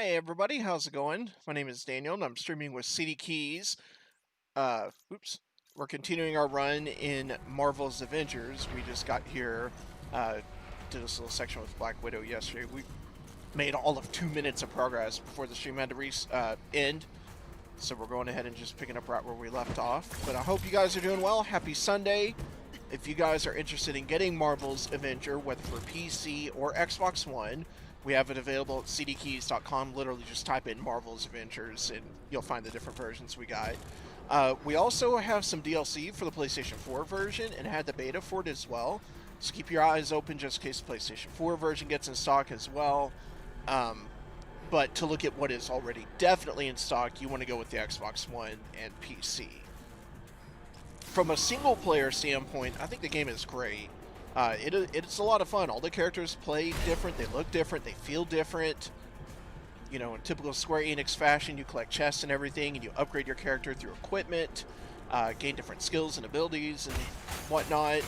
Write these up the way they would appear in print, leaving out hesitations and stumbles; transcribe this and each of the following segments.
Hey everybody, how's it going? My name is Daniel and I'm streaming with CDKeys. Oops. We're continuing our run in Marvel's Avengers. We just got here, did this little section with Black Widow yesterday. We made all of 2 minutes of progress before the stream had to end. So we're going ahead and just picking up right where we left off. But I hope you guys are doing well. Happy Sunday. If you guys are interested in getting Marvel's Avenger, whether for PC or Xbox One, we have it available at CDKeys.com. Literally just type in Marvel's Avengers and you'll find the different versions we got. We also have some DLC for the PlayStation 4 version and had the beta for it as well. So keep your eyes open just in case the PlayStation 4 version gets in stock as well. But to look at what is already definitely in stock, you want to go with the Xbox One and PC. From a single-player standpoint, I think the game is great. It's a lot of fun. All the characters play different, they look different, they feel different. You know, in typical Square Enix fashion, you collect chests and everything, and you upgrade your character through equipment, gain different skills and abilities and whatnot.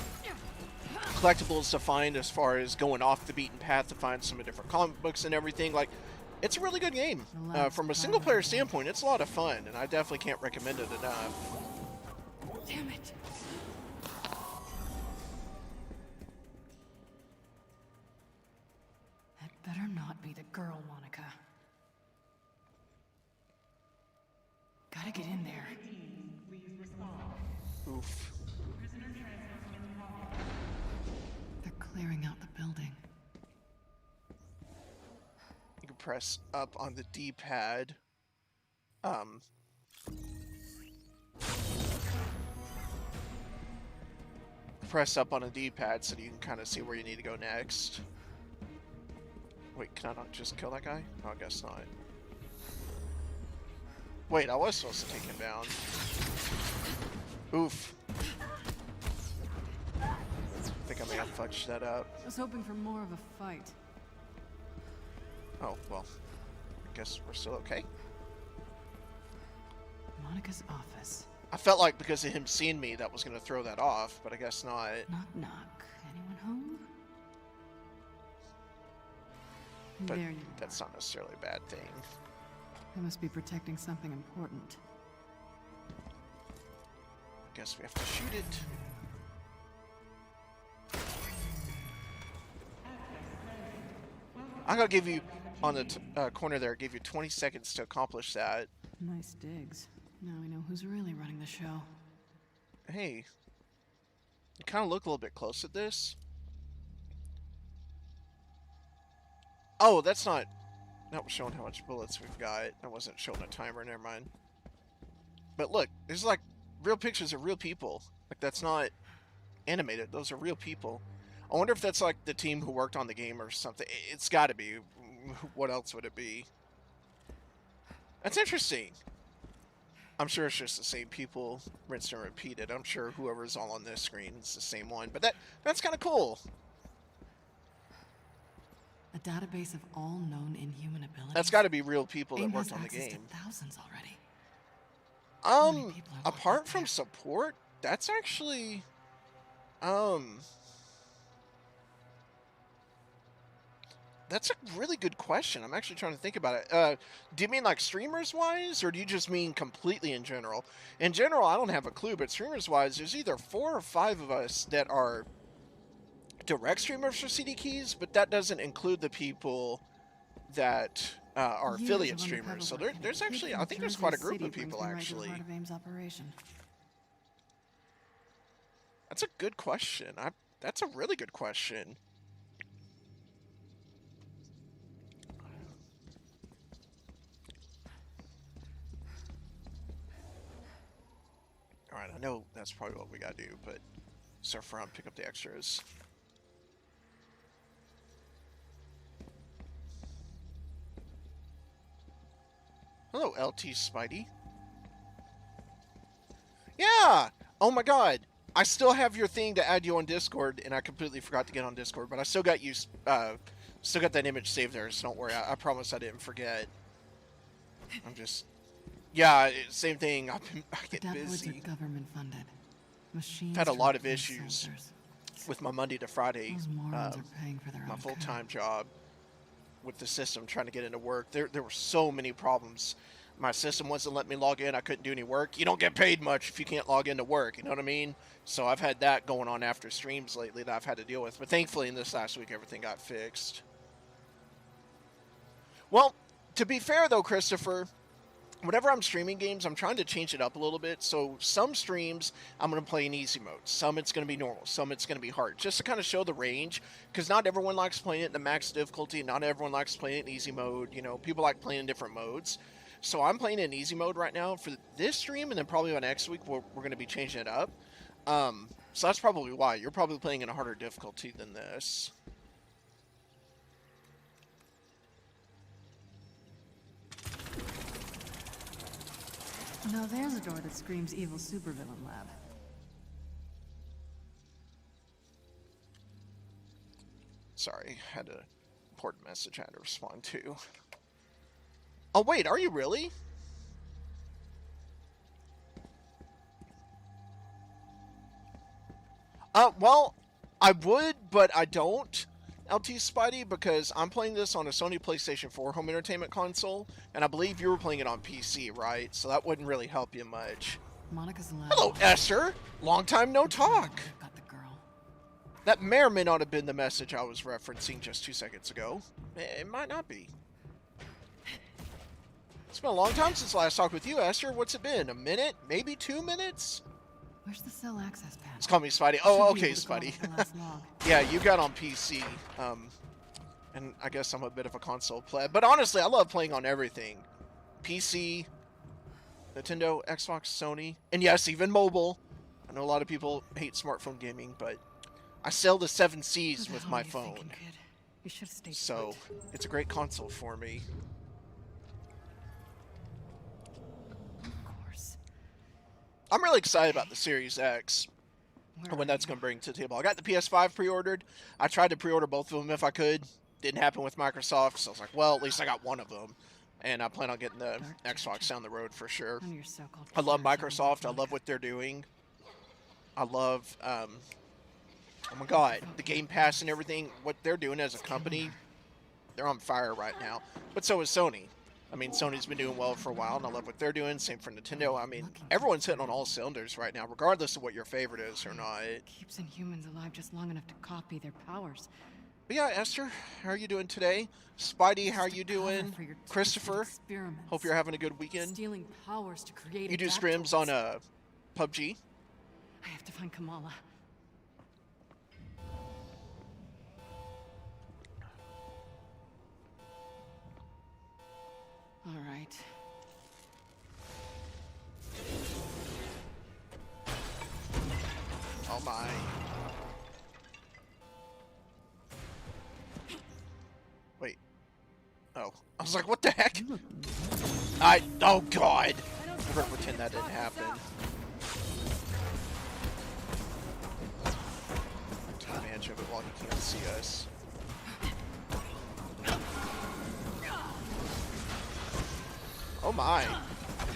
Collectibles to find as far as going off the beaten path to find some of different comic books and everything. Like, it's a really good game. From a single-player standpoint, it's a lot of fun, and I definitely can't recommend it enough. Damn it. That better not be the girl, Monica. Gotta get in there. Oof. They're clearing out the building. You can press up on the D-pad. Press up on a D-pad so that you can kind of see where you need to go next. Wait, can I not just kill that guy? No, I guess not. Wait, I was supposed to take him down. Oof. I think I may have fudged that up. I was hoping for more of a fight. Oh, well. I guess we're still okay. Monica's office. I felt like because of him seeing me that was going to throw that off, but I guess not. Knock, knock. Anyone home? But there you that's not necessarily a bad thing. They must be protecting something important. Guess we have to shoot it. I'm gonna give you, on the corner there, give you 20 seconds to accomplish that. Nice digs. Now we know who's really running the show. Hey, you kind of look a little bit close at this. Oh, that's not... That was showing how much bullets we've got. That wasn't showing a timer, never mind. But look, there's like real pictures of real people. Like, that's not animated. Those are real people. I wonder if that's like the team who worked on the game or something. It's got to be. What else would it be? That's interesting. I'm sure it's just the same people, rinsed and repeated. I'm sure whoever's all on this screen is the same one. But that's kind of cool. A database of all known inhuman abilities. That's got to be real people that AIM worked has on the access game. to thousands already. How many people are locked Apart up from there? support, that's actually, that's a really good question. I'm actually trying to think about it. Do you mean like streamers-wise, or do you just mean completely in general? In general, I don't have a clue, but streamers-wise, there's either 4 or 5 of us that are direct streamers for CDKeys, but that doesn't include the people that are Years affiliate of streamers. undercover So work there's and actually, hidden I think there's Jersey quite a group City of people brings me right to the actually. heart of AIM's operation. That's a good question. That's a really good question. Alright, I know that's probably what we gotta do, but surf around, pick up the extras. Hello, LT Spidey. Yeah! Oh my god! I still have your thing to add you on Discord, and I completely forgot to get on Discord, but I still got you, still got that image saved there, so don't worry. I promise I didn't forget. I'm just... Yeah, same thing. I The get tabloids busy. are government funded. Machines Had a to lot of replace issues sensors. with my Monday to Friday, Those morons are paying for their my own full-time code. job. with the system trying to get into work. There were so many problems. My system wasn't letting me log in. I couldn't do any work. You don't get paid much if you can't log into work. You know what I mean? So I've had that going on after streams lately that I've had to deal with. But thankfully, in this last week, everything got fixed. Well, to be fair, though, Christopher, whenever I'm streaming games, I'm trying to change it up a little bit. So some streams, I'm going to play in easy mode. Some it's going to be normal. Some it's going to be hard. Just to kind of show the range. Because not everyone likes playing it in the max difficulty. Not everyone likes playing it in easy mode. You know, people like playing in different modes. So I'm playing in easy mode right now for this stream. And then probably by next week, we're going to be changing it up. So that's probably why. You're probably playing in a harder difficulty than this. Now there's a door that screams evil supervillain lab. Sorry, had an important message I had to respond to. Oh wait, are you really? Well, I would, but I don't, LT Spidey, because I'm playing this on a Sony PlayStation 4 home entertainment console, and I believe you were playing it on PC, right? So that wouldn't really help you much. Monica's lab. Hello, Esther! Long time no talk! Got the girl. That may or may not have been the message I was referencing just 2 seconds ago. It might not be. It's been a long time since last talked with you, Esther. What's it been? A minute? Maybe 2 minutes? Where's the cell access panel? It's called me Spidey. Oh, okay, Spidey. Yeah, you got on PC. And I guess I'm a bit of a console pleb. But honestly, I love playing on everything. PC, Nintendo, Xbox, Sony, and yes, even mobile. I know a lot of people hate smartphone gaming, but I sail the 7 seas with my phone. You should stay So, it's a great console for me. I'm really excited about the Series X and what that's going to bring to the table. I got the PS5 pre-ordered. I tried to pre-order both of them if I could. Didn't happen with Microsoft, so I was like, well, at least I got one of them. And I plan on getting the Xbox down the road for sure. I love Microsoft. I love what they're doing. I love, oh my god, the Game Pass and everything. What they're doing as a company, they're on fire right now. But so is Sony. I mean, Sony's been doing well for a while, and I love what they're doing. Same for Nintendo. I mean, everyone's hitting on all cylinders right now, regardless of what your favorite is or not. Keeps humans alive just long enough to copy their powers. But yeah, Esther, how are you doing today? Spidey, how are you doing? Christopher, hope you're having a good weekend. Stealing powers to create. You do scrims on PUBG? I have to find Kamala. All right. Oh my. Wait. Oh. I was like, what the heck? Oh god. We're gonna pretend that didn't happen. Take advantage of it while he can't see us. Oh my. Time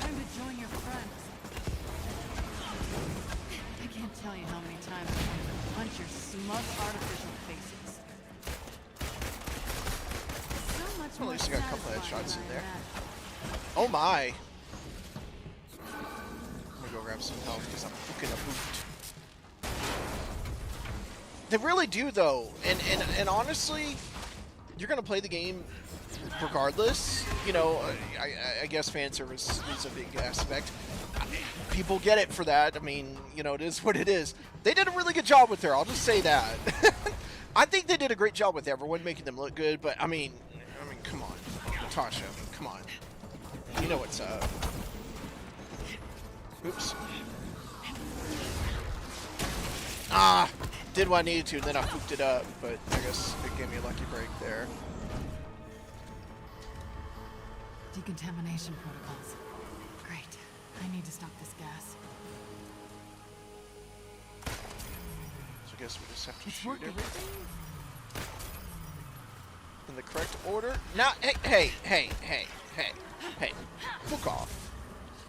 to join your friends. I can't tell you how many times I wanted to punch your smug artificial faces. So much Well, at least you got a couple of headshots in there. that. Oh my. I'm gonna go grab some health because I'm fucking a boot. They really do though, and honestly, you're gonna play the game regardless. You know, I guess fan service is a big aspect. People get it for that. I mean, you know, it is what it is. They did a really good job with her. I'll just say that. I think they did a great job with everyone, making them look good. But I mean, come on, Natasha, come on. You know what's up. Oops. Ah, did what I needed to, and then I pooped it up. But I guess it gave me a lucky break there. Decontamination protocols. Great. I need to stop this gas. So I guess we just have to It's shoot working. everything in the correct order. Now, hey, fuck off.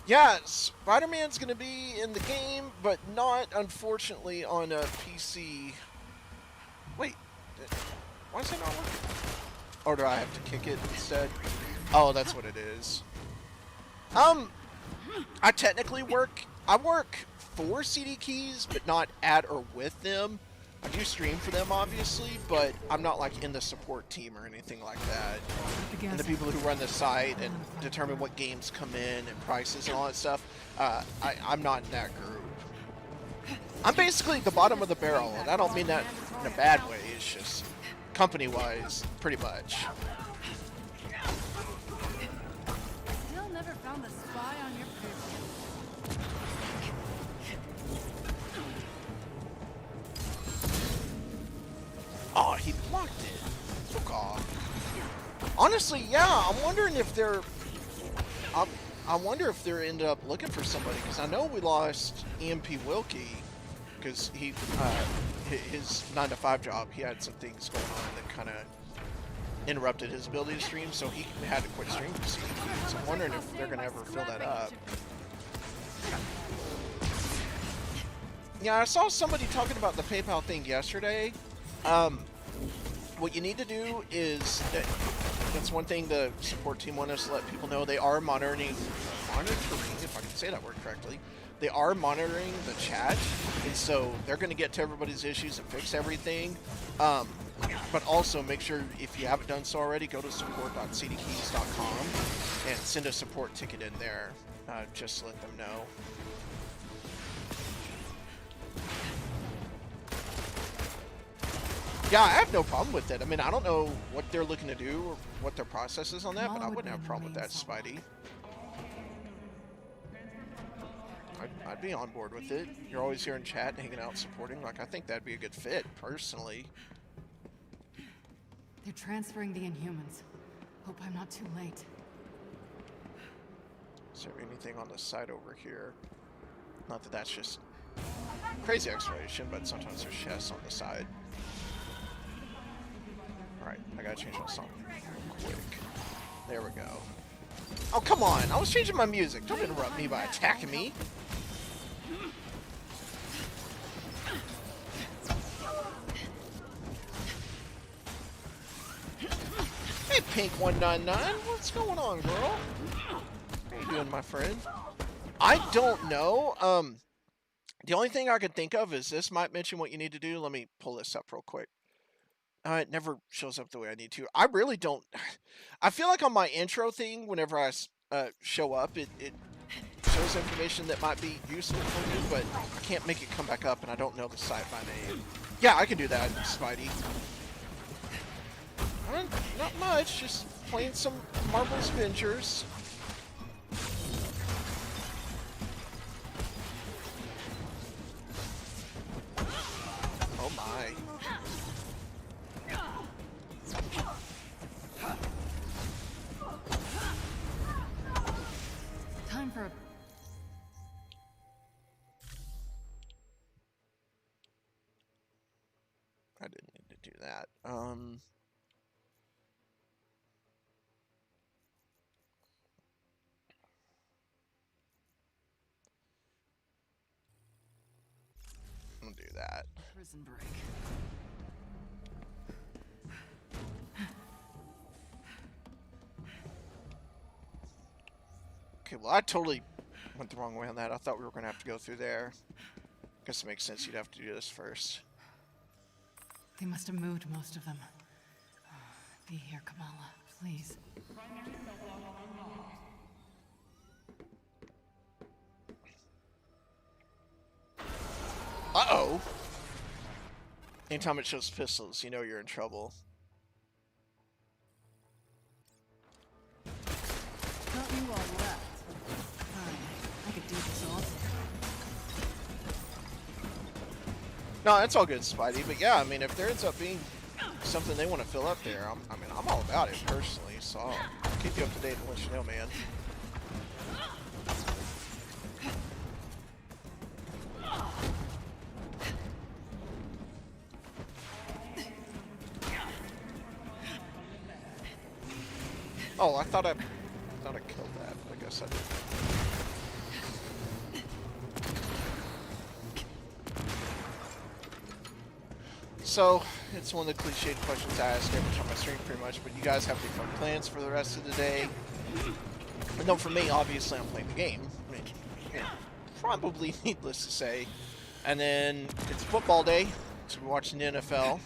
Yeah, Spider-Man's gonna be in the game, but not, unfortunately, on a PC. Wait, why is it not working? Or do I have to kick it instead? Oh, that's what it is. I technically work for CDKoins, but not at or with them. I do stream for them, obviously, but I'm not like in the support team or anything like that. And the people who run the site and determine what games come in and prices and all that stuff, I'm not in that group. I'm basically the bottom of the barrel, and I don't mean that in a bad way. It's just company-wise, pretty much. Still never found the spy on your paper. Oh, he blocked it. Fuck off. Honestly, yeah, I'm wondering if they're... I wonder if they're ended up looking for somebody, because I know we lost EMP Wilkie, because he, his 9-to-5 job, he had some things going on that kind of interrupted his ability to stream, so he had to quit streaming for CDK. So I'm wondering if they're going to ever fill that up. Yeah, I saw somebody talking about the PayPal thing yesterday. What you need to do is, that's one thing the support team wanted us to let people know. They are monitoring, if I can say that word correctly, they are monitoring the chat, and so they're going to get to everybody's issues and fix everything. But also make sure, if you haven't done so already, go to support.cdkeys.com and send a support ticket in there, just to let them know. Yeah, I have no problem with it. I mean, I don't know what they're looking to do or what their process is on that, but I wouldn't have a problem with that, Spidey. I'd be on board with it. You're always here in chat, hanging out, supporting. Like, I think that'd be a good fit, personally. They're transferring the Inhumans. Hope I'm not too late. Is there anything on the side over here? Not that that's just crazy exploration, but sometimes there's chests on the side. Alright, I gotta change my song real quick. There we go. Oh, come on! I was changing my music. Don't interrupt me by attacking me. Hey, Pink199, what's going on, girl? How you doing, my friend? I don't know. The only thing I could think of is this might mention what you need to do. Let me pull this up real quick. It never shows up the way I need to. I really don't. I feel like on my intro thing, whenever I show up, it shows information that might be useful for you, but I can't make it come back up, and I don't know the site by name. Yeah, I can do that, Spidey. Not much, just playing some Marvel Avengers. Oh my. Time for a... I didn't need to do that. I'll do that. Prison break. Okay, well, I totally went the wrong way on that. I thought we were going to have to go through there. Guess it makes sense you'd have to do this first. They must have moved most of them. Be here, Kamala, please. Uh-oh! Anytime it shows pistols, you know you're in trouble. Thought you all left. Fine. I could do this all. No, that's all good, Spidey. But yeah, I mean, if there ends up being something they want to fill up there, I'm all about it personally. So I'll keep you up to date and let you know, man. Oh, I thought I killed that, but I guess I didn't. So, it's one of the cliched questions I ask every time I stream pretty much, but you guys have any fun plans for the rest of the day? But no, for me, obviously, I'm playing the game. I mean, you know, probably needless to say. And then it's football day, so we're watching the NFL.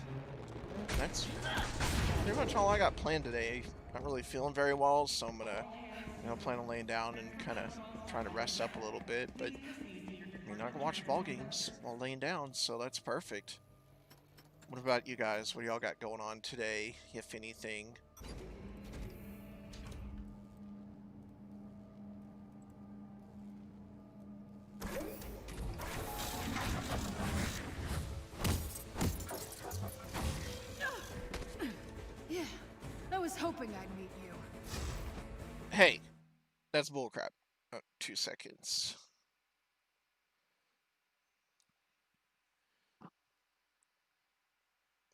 That's pretty much all I got planned today. Not really feeling very well, so I'm gonna, plan on laying down and kind of trying to rest up a little bit. But I mean, I can watch ball games while laying down, so that's perfect. What about you guys? What do y'all got going on today, if anything? Yeah, I was hoping I'd meet you. Hey, that's bullcrap. 2 seconds.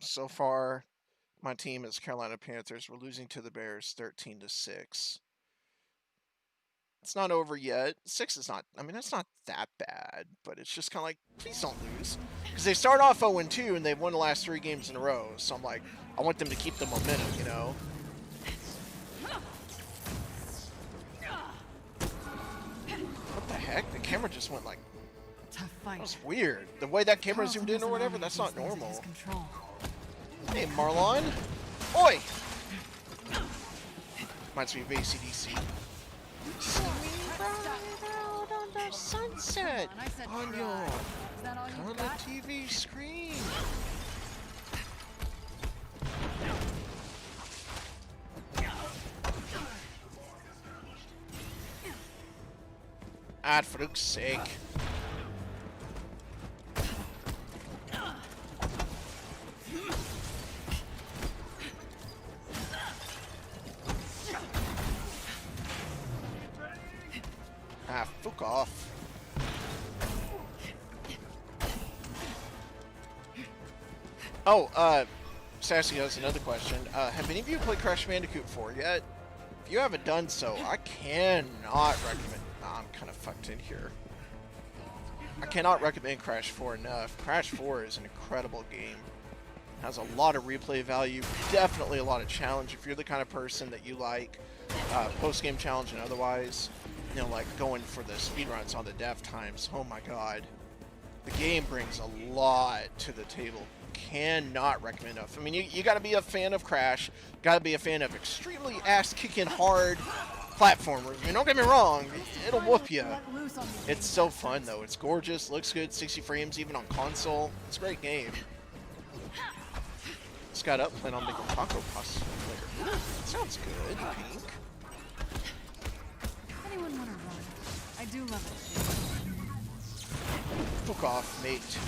So far, my team is Carolina Panthers. We're losing to the Bears 13-6. It's not over yet. 6 is not, I mean, that's not that bad, but it's just kind of like, please don't lose. Because they start off 0-2 and they've won the last 3 games in a row. So I'm like, I want them to keep the momentum, you know? What the heck? The camera just went like, Tough fight. that was weird. The way that camera zoomed in or whatever, that's not normal. Hey, Marlon. Oi! Reminds me of AC/DC. Out on the sunset on your color TV screen. Ah, for fuck's sake. Ah, fuck off. Oh, Sassy has another question. Have any of you played Crash Bandicoot 4 yet? If you haven't done so, I cannot recommend... Nah, I'm kind of fucked in here. I cannot recommend Crash 4 enough. Crash 4 is an incredible game. It has a lot of replay value, definitely a lot of challenge. If you're the kind of person that you like post-game challenge and otherwise, like going for the speedruns on the death times, oh my god. The game brings a lot to the table. Cannot recommend enough. I mean, you gotta be a fan of Crash, gotta be a fan of extremely ass-kicking hard platformers. I mean, don't get me wrong, it'll whoop you. It's so fun though. It's gorgeous, looks good, 60 frames even on console. It's a great game. Just got up, plan on making taco pasta later. Ooh, that sounds good, Pink. Anyone want to run? I do love it. Fuck off, mate.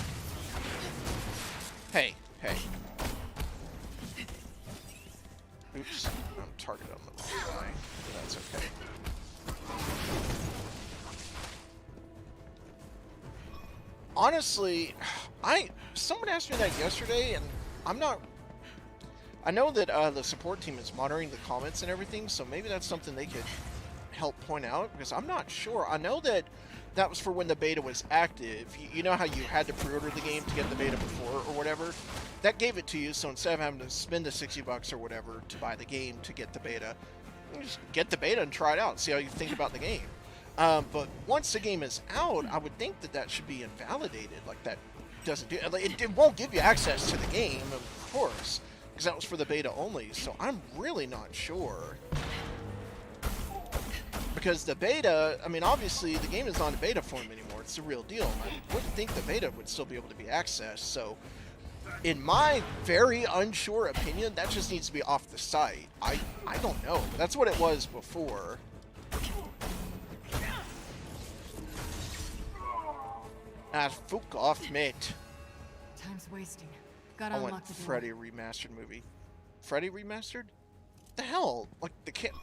Hey. Oops, I'm targeted on the wrong guy. But that's okay. Honestly, someone asked me that yesterday, and I'm not... I know that the support team is monitoring the comments and everything, so maybe that's something they could help point out, because I'm not sure. I know that that was for when the beta was active. You know how you had to pre-order the game to get the beta before or whatever? That gave it to you, so instead of having to spend the 60 bucks or whatever to buy the game to get the beta, you just get the beta and try it out, see how you think about the game. But once the game is out, I would think that that should be invalidated. Like, that doesn't do it won't give you access to the game, of course, because that was for the beta only. So I'm really not sure, because the beta, I mean, obviously the game is not in beta form anymore. It's the real deal. I wouldn't think the beta would still be able to be accessed. So in my very unsure opinion, that just needs to be off the site. I don't know. That's what it was before. Ah, fuck off, mate. Time's wasting. Gotta I unlock want the door. Freddy remastered movie. Freddy remastered? What the hell? Like,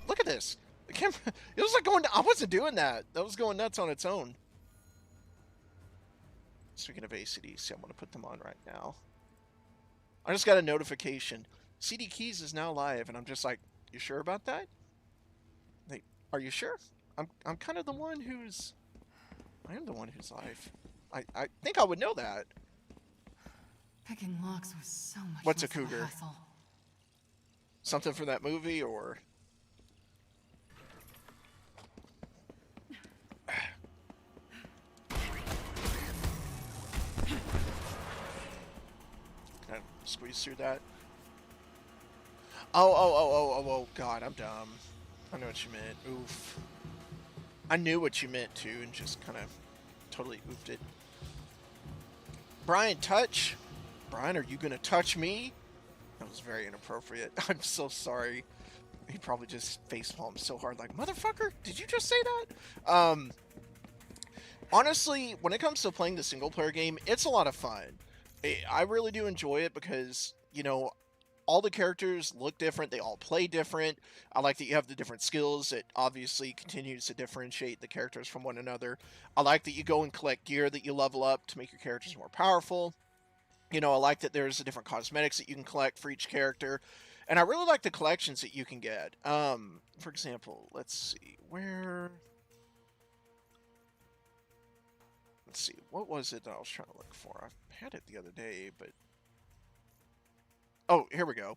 look at this. The camera, it was like going, I wasn't doing that. That was going nuts on its own. Speaking of AC/DC, I'm gonna put them on right now. I just got a notification. CDKoins is now live, and I'm just like, you sure about that? Like, are you sure? I'm kind of the one who's... I am the one who's live. I think I would know that. Picking locks was so much What's a less of cougar? hassle. Something from that movie, or? Can I squeeze through that? Oh, God, I'm dumb. I know what you meant. Oof. I knew what you meant, too, and just kind of totally oofed it. Brian, touch? Brian, are you going to touch me? That was very inappropriate. I'm so sorry. He probably just facepalmed so hard, like, motherfucker, did you just say that? Honestly, when it comes to playing the single-player game, it's a lot of fun. I really do enjoy it because, you know, all the characters look different. They all play different. I like that you have the different skills. It obviously continues to differentiate the characters from one another. I like that you go and collect gear that you level up to make your characters more powerful. You know, I like that there's the different cosmetics that you can collect for each character. And I really like the collections that you can get. For example, let's see. Let's see. What was it that I was trying to look for? I had it the other day, but... Oh, here we go.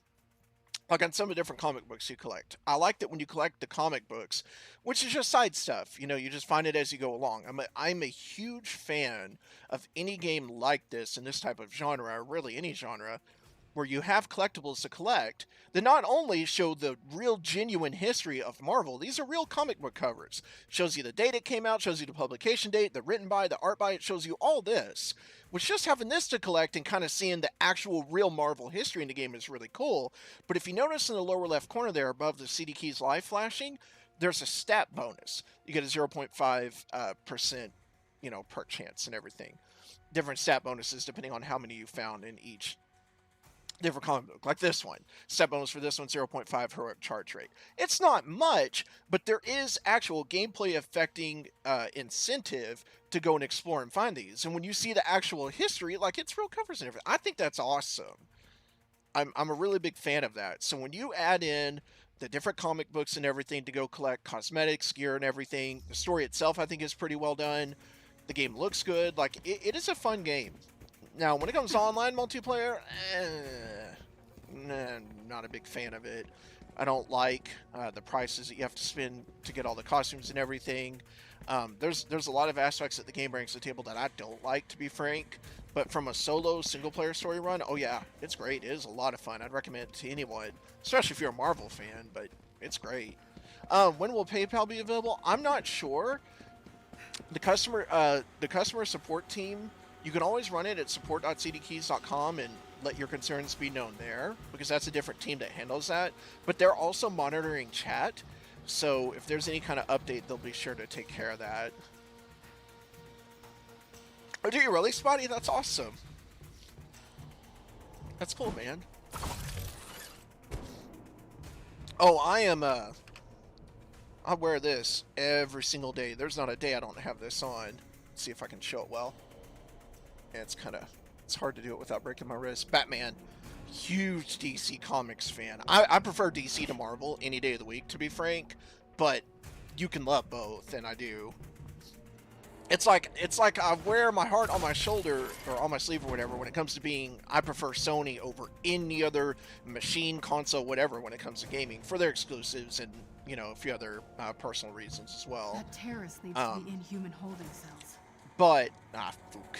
Like on some of the different comic books you collect. I like that when you collect the comic books, which is just side stuff, you know, you just find it as you go along. I'm a huge fan of any game like this in this type of genre, or really any genre, where you have collectibles to collect that not only show the real genuine history of Marvel, these are real comic book covers. Shows you the date it came out, shows you the publication date, the written by, the art by, it shows you all this. Which just having this to collect and kind of seeing the actual real Marvel history in the game is really cool. But if you notice in the lower left corner there above the CD keys live flashing, there's a stat bonus. You get a 0.5%, you know, perk chance and everything. Different stat bonuses depending on how many you found in each different comic book, like this one. Stat bonus for this one, 0.5 heroic charge rate. It's not much, but there is actual gameplay affecting incentive to go and explore and find these. And when you see the actual history, like it's real covers and everything, I think that's awesome. I'm a really big fan of that. So when you add in the different comic books and everything to go collect cosmetics, gear, and everything, the story itself I think is pretty well done. The game looks good. Like it is a fun game. Now, when it comes to online multiplayer, not a big fan of it. I don't like the prices that you have to spend to get all the costumes and everything. There's a lot of aspects that the game brings to the table that I don't like, to be frank. But from a solo single-player story run, oh yeah, it's great. It is a lot of fun. I'd recommend it to anyone, especially if you're a Marvel fan. But it's great. When will PayPal be available? I'm not sure. The customer support team, you can always run it at support.cdkeys.com and let your concerns be known there, because that's a different team that handles that. But they're also monitoring chat, so if there's any kind of update, they'll be sure to take care of that. Oh, do you really, Spotty? That's awesome. That's cool, man. Oh, I wear this every single day. There's not a day I don't have this on. Let's see if I can show it well. Yeah, it's hard to do it without breaking my wrist. Batman, huge DC Comics fan. I prefer DC to Marvel any day of the week, to be frank, but you can love both, and I do. It's like I wear my heart on my shoulder or on my sleeve or whatever when it comes to being. I prefer Sony over any other machine, console, whatever when it comes to gaming for their exclusives and, you know, a few other personal reasons as well. That terrace leads to the Inhuman holding cells. But fook.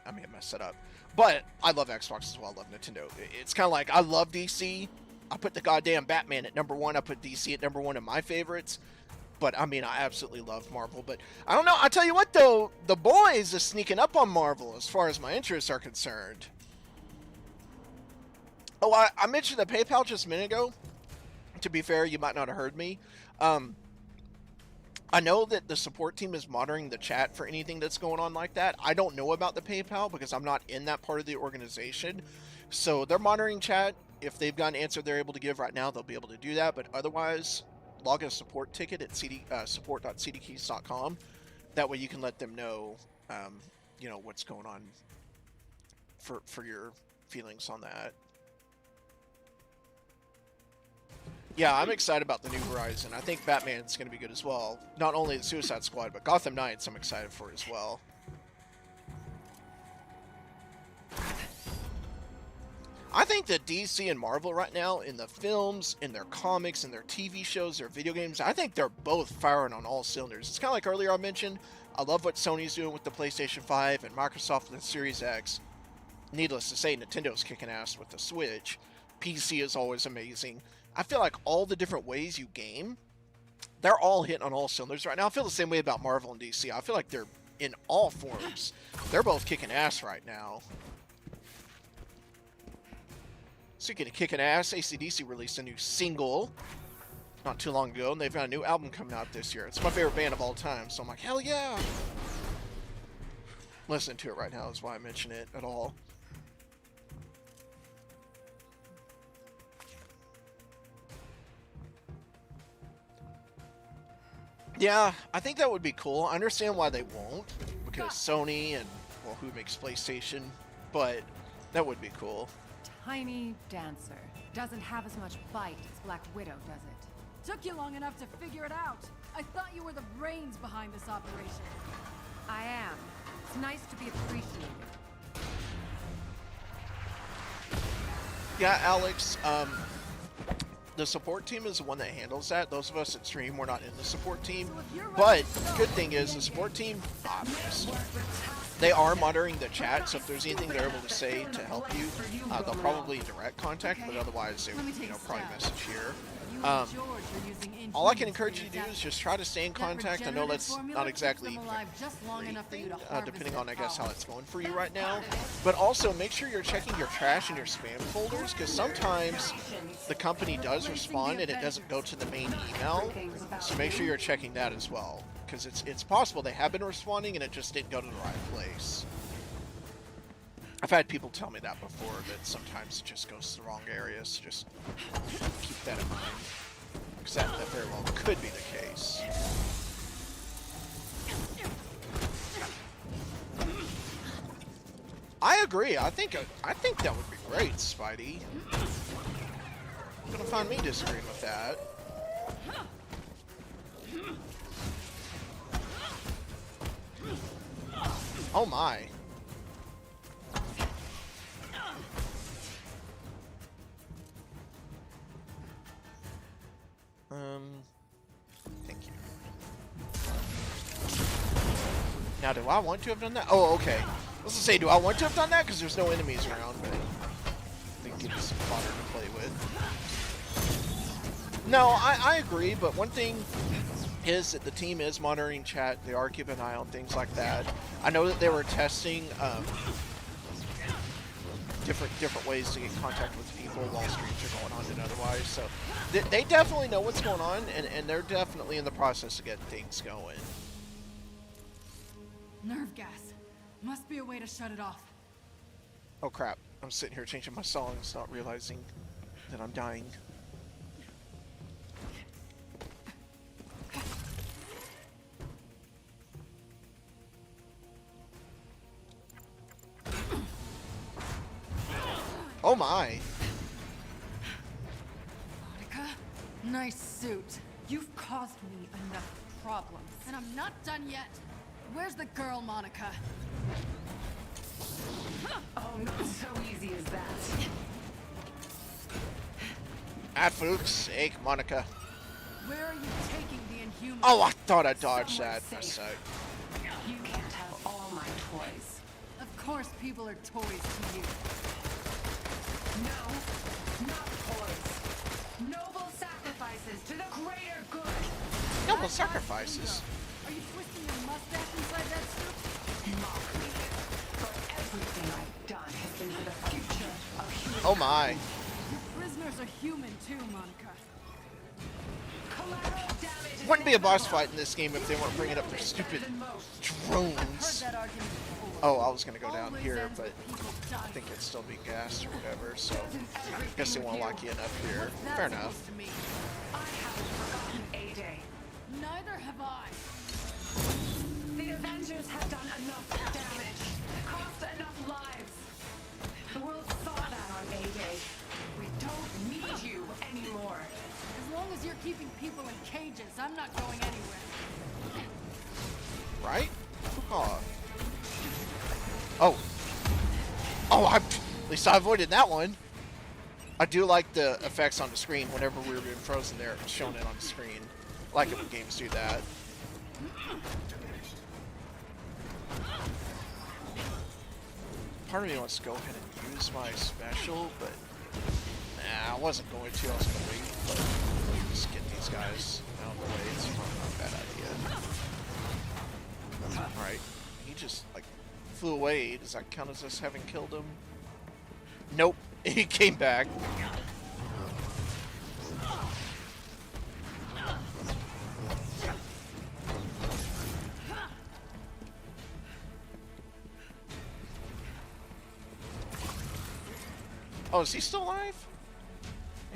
I may have messed it up. But I love Xbox as well. I love Nintendo. It's kind of like I love DC. I put the goddamn Batman at number one. I put DC at number one in my favorites. But I mean, I absolutely love Marvel. But I don't know. I tell you what, though, the boys are sneaking up on Marvel as far as my interests are concerned. Oh, I mentioned the PayPal just a minute ago. To be fair, you might not have heard me. I know that the support team is monitoring the chat for anything that's going on like that. I don't know about the PayPal because I'm not in that part of the organization. So they're monitoring chat. If they've got an answer they're able to give right now, they'll be able to do that. But otherwise, log a support ticket at support.cdkeys.com. That way you can let them know, you know, what's going on for your feelings on that. Yeah, I'm excited about the new Horizon. I think Batman's going to be good as well. Not only the Suicide Squad, but Gotham Knights I'm excited for as well. I think that DC and Marvel right now, in the films, in their comics, in their TV shows, their video games, I think they're both firing on all cylinders. It's kind of like earlier I mentioned, I love what Sony's doing with the PlayStation 5 and Microsoft with the Series X. Needless to say, Nintendo's kicking ass with the Switch. PC is always amazing. I feel like all the different ways you game, they're all hitting on all cylinders right now. I feel the same way about Marvel and DC. I feel like they're in all forms. They're both kicking ass right now. Speaking of kicking ass, AC/DC released a new single not too long ago, and they've got a new album coming out this year. It's my favorite band of all time, so I'm like, hell yeah! Listening to it right now is why I mention it at all. Yeah, I think that would be cool. I understand why they won't, because Sony and, well, who makes PlayStation, but that would be cool. Tiny dancer. Doesn't have as much bite as Black Widow, does it? Took you long enough to figure it out. I thought you were the brains behind this operation. I am. It's nice to be appreciated. Yeah, Alex, the support team is the one that handles that. Those of us at stream, we're not in the support team. But the good thing is the support team, they are monitoring the chat, so if there's anything they're able to say to help you, they'll probably direct contact, but otherwise they would, probably message here. All I can encourage you to do is just try to stay in contact. I know that's not exactly everything, depending on, I guess, how it's going for you right now. But also, make sure you're checking your trash and your spam folders, because sometimes the company does respond and it doesn't go to the main email. So make sure you're checking that as well, because it's possible they have been responding and it just didn't go to the right place. I've had people tell me that before, that sometimes it just goes to the wrong areas. So just keep that in mind, because that very well could be the case. I agree. I think that would be great, Spidey. You're gonna find me disagreeing with that. Oh my. Thank you. Now, do I want to have done that? Oh, okay. Let's just say, do I want to have done that? Because there's no enemies around, but I think it gives some fodder to play with. No, I agree, but one thing is that the team is monitoring chat. They are keeping an eye on things like that. I know that they were testing different ways to get in contact with people while streams are going on and otherwise. So they definitely know what's going on, and they're definitely in the process of getting things going. Nerve gas. Must be a way to shut it off. Oh crap, I'm sitting here changing my songs, not realizing that I'm dying. Oh my! Monica, nice suit. You've caused me enough problems. And I'm not done yet. Where's the girl, Monica? Oh, not so easy as that. Ah, Fuchs, sake, Monica. Where are you taking the Inhuman? Oh, I thought I dodged that. I suck. You can't have all my toys. Of course people are toys to you. No, not toys. Noble sacrifices to the greater good. Noble sacrifices. Are you twisting your mustache inside that suit? Mock me. But everything I've done has been for the future of humankind. Oh my. Your prisoners are human too, Monica. Collateral damage. Wouldn't be a boss fight in this game if they weren't bringing up their stupid Heard drones. that argument before. Oh, I was gonna go down Always here, ends but with people I dying. think it's still being gassed or whatever, so I guess they won't lock you in up here. What's that Fair supposed enough. to mean? I haven't forgotten A-Day. Neither have I. The Avengers have done enough damage, cost enough lives. The world saw that on A-Day. We don't need you anymore. As long as you're keeping people in cages, I'm not going anywhere. Right? Oh. Oh. Oh, at least I avoided that one. I do like the effects on the screen whenever we were being frozen there, it's showing it on the screen. I like it when games do that. Part of me wants to go ahead and use my special, but nah, I wasn't going to. I was going to wait, but just get these guys out of the way. It's probably not a bad idea. Alright, he just, like, flew away. Does that count as us having killed him? Nope, he came back. Oh, is he still alive?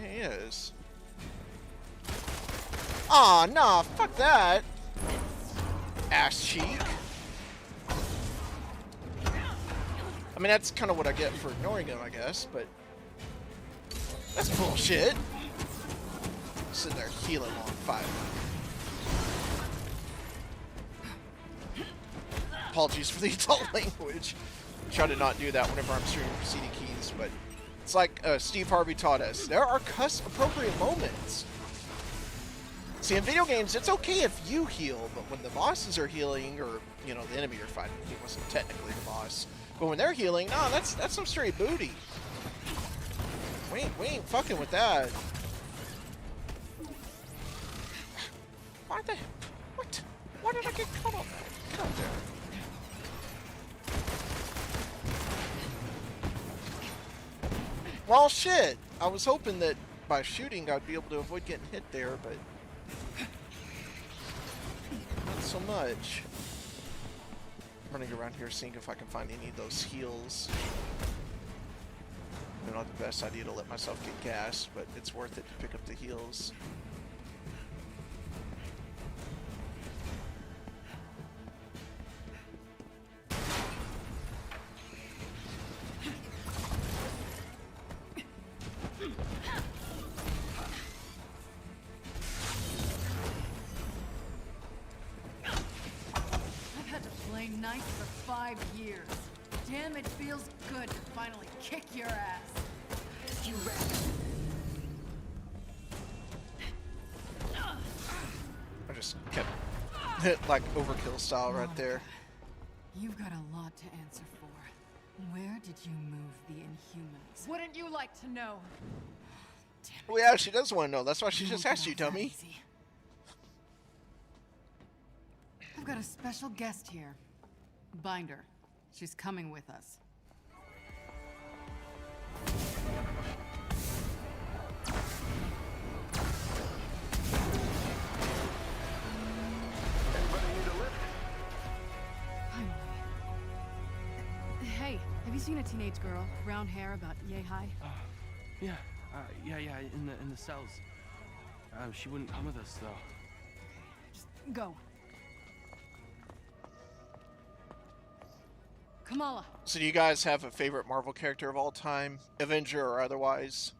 Yeah, he is. Aw, nah, fuck that. Ass cheek. I mean, that's kind of what I get for ignoring him, I guess, but that's bullshit. Sitting there healing on 5. Apologies for the adult language. Try to not do that whenever I'm streaming for CDKoins, but it's like Steve Harvey taught us. There are appropriate moments. See, in video games, it's okay if you heal, but when the bosses are healing, or, you know, the enemy you're fighting, he wasn't technically the boss, but when they're healing, no, that's some straight booty. We ain't fucking with that. Why the heck? What? Why did I get caught on that? God damn. Well, shit. I was hoping that by shooting I'd be able to avoid getting hit there, but not so much. I'm running around here seeing if I can find any of those heals. Maybe not the best idea to let myself get gassed, but it's worth it to pick up the heals. Night for 5 years. Damn, it feels good to finally kick your ass. You ready? I just kept like overkill style right there. You've got a lot to answer for. Where did you move the Inhumans? Wouldn't you like to know? Well, yeah, she does want to know. That's why she You just won't asked get you, off that dummy. easy. I've got a special guest here. Binder. She's coming with us. Anybody need a lift? Finally. Hey, have you seen a teenage girl, brown hair, about yay high? Yeah, in the cells. She wouldn't come with us though. Just go. Kamala. So do you guys have a favorite Marvel character of all time? Avenger or otherwise?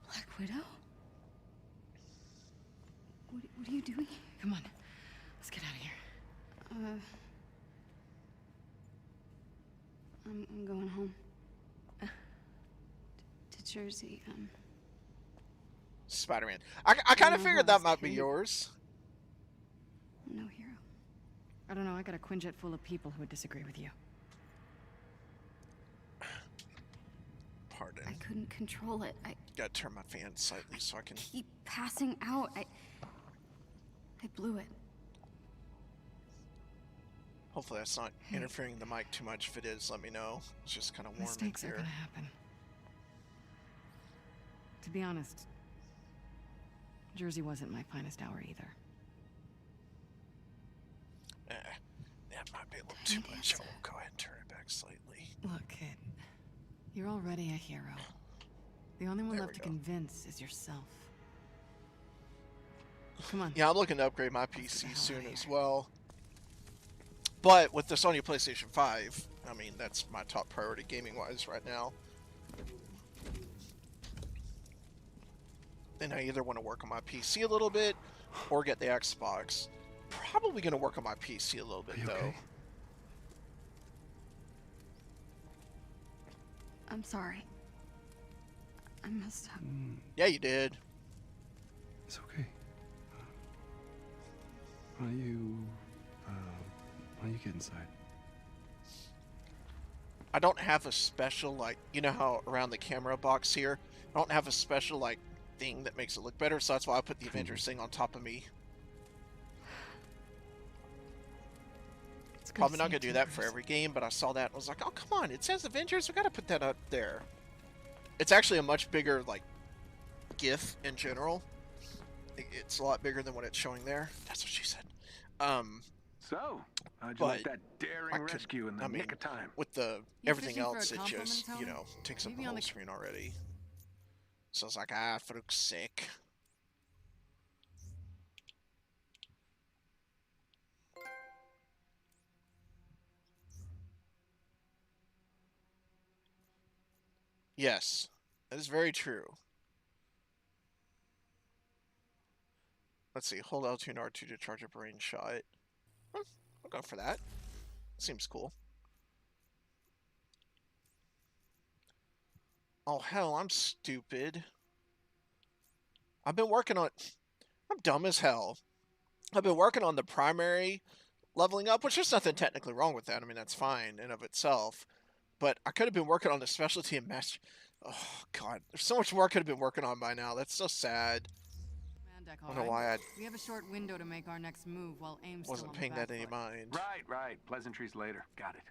Black Widow? What are you doing? Come on. Let's get out of here. I'm going home. To Jersey. Spider-Man. I kind of No, figured that it's might be him. yours. No hero. I don't know, I got a quinjet full of people who would disagree with you. Pardon. I couldn't control it. I Gotta turn my fan slightly so I can... keep passing out. I blew it. Hopefully that's not interfering the mic too much. If it is, let me know. It's just kind of warm in Mistakes are here. gonna happen. To be honest, Jersey wasn't my finest hour either. That might be a little too much. I will go ahead and turn it back slightly. Look, kid, you're already a hero. The only one There left we to go. convince is yourself. Come on. Yeah, I'm looking to upgrade my Let's get the PC hell soon outta as here. well. But with the Sony PlayStation 5, I mean, that's my top priority gaming-wise right now. And I either want to work on my PC a little bit or get the Xbox. Probably going to work on my PC a little bit, Are you though. okay? I'm sorry. I messed up. Yeah, you did. It's okay. Why don't you get inside? I don't have a special, like, you know how around the camera box here, I don't have a special, like, thing that makes it look better, so that's why I put the Avengers thing on top of me. It's good Probably to not see gonna you do that two, for Bruce. every game, but I saw that and was like, oh, come on, it says Avengers, we gotta put that up there. It's actually a much bigger, like, GIF in general. It's a lot bigger than what it's showing there. That's what she said. So, how'd you But like that daring I could, rescue in the I mean, nick of time? with the You everything fishing for a else, it compliment, just, you Tony? know, takes up Maybe the on whole the- screen already. So it's like, ah, for fuck's sake. Yes, that is very true. Let's see, hold L2 and R2 to charge up a range shot. I'll go for that. Seems cool. Oh, hell, I'm stupid. I've been working on... I'm dumb as hell. I've been working on the primary leveling up, which there's nothing technically wrong with that. I mean, that's fine in of itself. But I could have been working on the specialty and master... Oh, God. There's so much more I could have been working on by now. That's so sad. Command deck, I all don't know right? why I We have a short window to make our next move while aim's still wasn't on the paying back that any foot. mind. Right. Pleasantries later. Got it.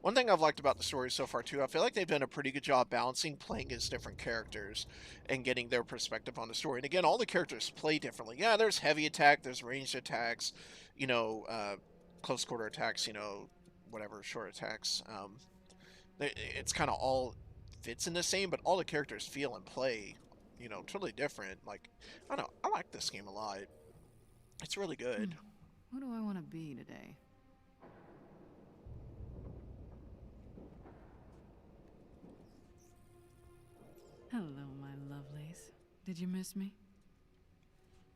One thing I've liked about the story so far, too, I feel like they've done a pretty good job balancing playing as different characters and getting their perspective on the story. And again, all the characters play differently. Yeah, there's heavy attack, there's ranged attacks, you know, close quarter attacks, you know, whatever, short attacks. It's kind of all fits in the same, but all the characters feel and play, you know, totally different. Like, I don't know, I like this game a lot. It's really good. Who do I want to be today? Hello, my lovelies. Did you miss me?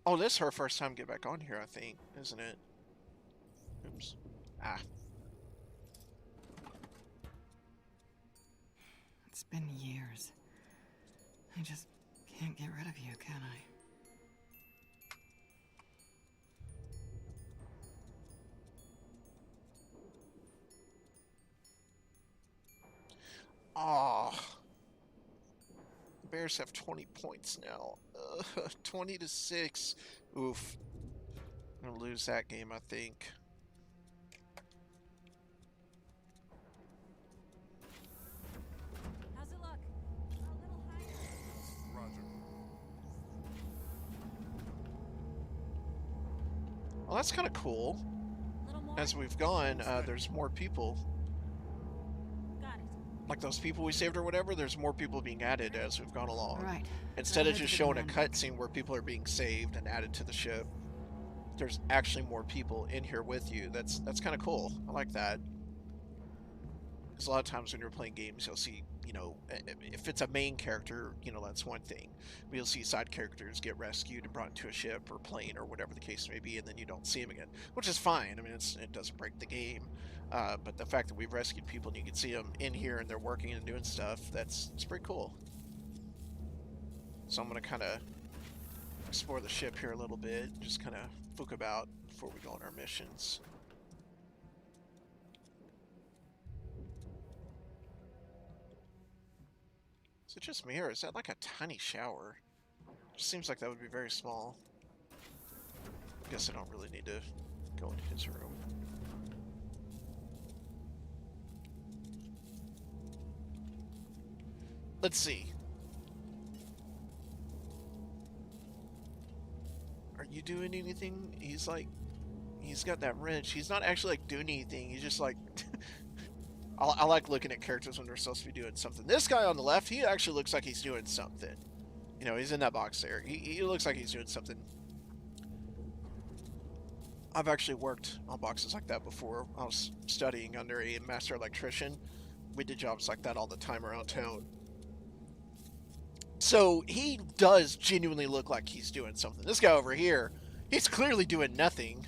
Oh, this is her first time get back on here, I think, isn't it? Oops. Ah. It's been years. I just can't get rid of you, can I? Oh. Bears have 20 points now. 20 to 6. Oof. I'm gonna lose that game, I think. How's it look? A little higher. Well, that's kind of cool. Little more. As we've gone, there's more people. Got it. Like those people we saved or whatever, there's more people being added as we've gone along. All right. Instead of Head to just the showing a command deck. cutscene where people are being saved and added to the ship, there's actually more people in here with you. That's kind of cool. I like that. Because a lot of times when you're playing games, you'll see, you know, if it's a main character, you know, that's one thing. But you'll see side characters get rescued and brought into a ship or plane or whatever the case may be, and then you don't see them again, which is fine. I mean, it doesn't break the game. But the fact that we've rescued people and you can see them in here and they're working and doing stuff, it's pretty cool. So I'm going to kind of explore the ship here a little bit, just kind of fook about before we go on our missions. Is it just me, or is that like a tiny shower? Just seems like that would be very small. I guess I don't really need to go into his room. Let's see. Are you doing anything? He's like, he's got that wrench. He's not actually like doing anything. He's just like, I like looking at characters when they're supposed to be doing something. This guy on the left, he actually looks like he's doing something. You know, he's in that box there. He looks like he's doing something. I've actually worked on boxes like that before. I was studying under a master electrician. We did jobs like that all the time around town. So he does genuinely look like he's doing something. This guy over here, he's clearly doing nothing.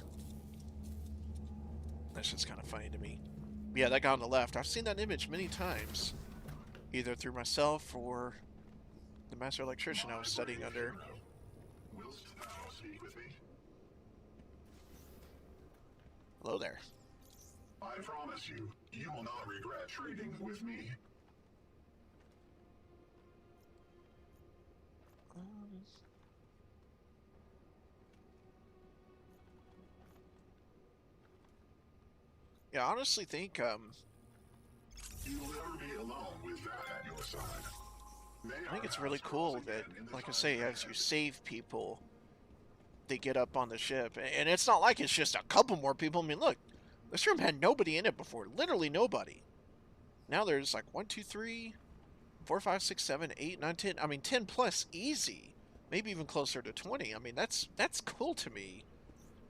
That's just kind of funny to me. Yeah, that guy on the left, I've seen that image many times. either through myself or the master electrician I was studying under. Whilst thou speak with me, Hello there. I promise you, you will not regret trading with me. Yeah, I honestly think, You will never be alone with that at your side. I think it's really cool that, like I say, as you save people, they get up on the ship. And it's not like it's just a couple more people. I mean, look, this room had nobody in it before. Literally nobody. Now there's like 1, 2, 3, 4, 5, 6, 7, 8, 9, 10. I mean, 10 plus easy. Maybe even closer to 20. I mean, that's cool to me.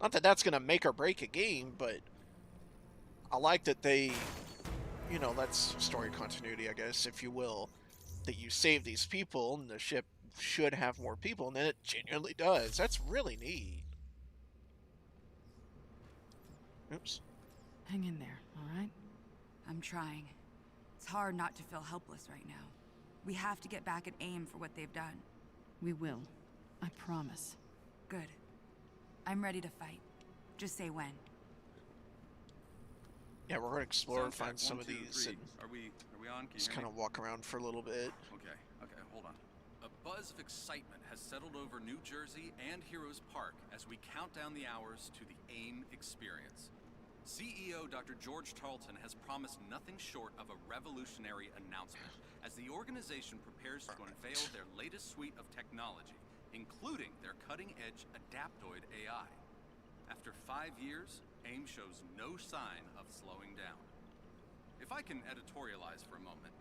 Not that that's going to make or break a game, but I like that they, you know, that's story continuity, I guess, if you will. That you save these people and the ship should have more people, and then it genuinely does. That's really neat. Oops. Hang in there, all right? I'm trying. It's hard not to feel helpless right now. We have to get back at AIM for what they've done. We will. I promise. Good. I'm ready to fight. Just say when. Yeah, we're going to explore and Sound find check, some 1, of 2, these 3. and Are we on? Can you just hear kind me? of walk around for a little bit. Okay, hold on. A buzz of excitement has settled over New Jersey and Heroes Park as we count down the hours to the AIM experience. CEO Dr. George Tarleton has promised nothing short of a revolutionary announcement as the organization prepares to unveil their latest suite of technology, including their cutting-edge Adaptoid AI. After 5 years, AIM shows no sign of slowing down. If I can editorialize for a moment,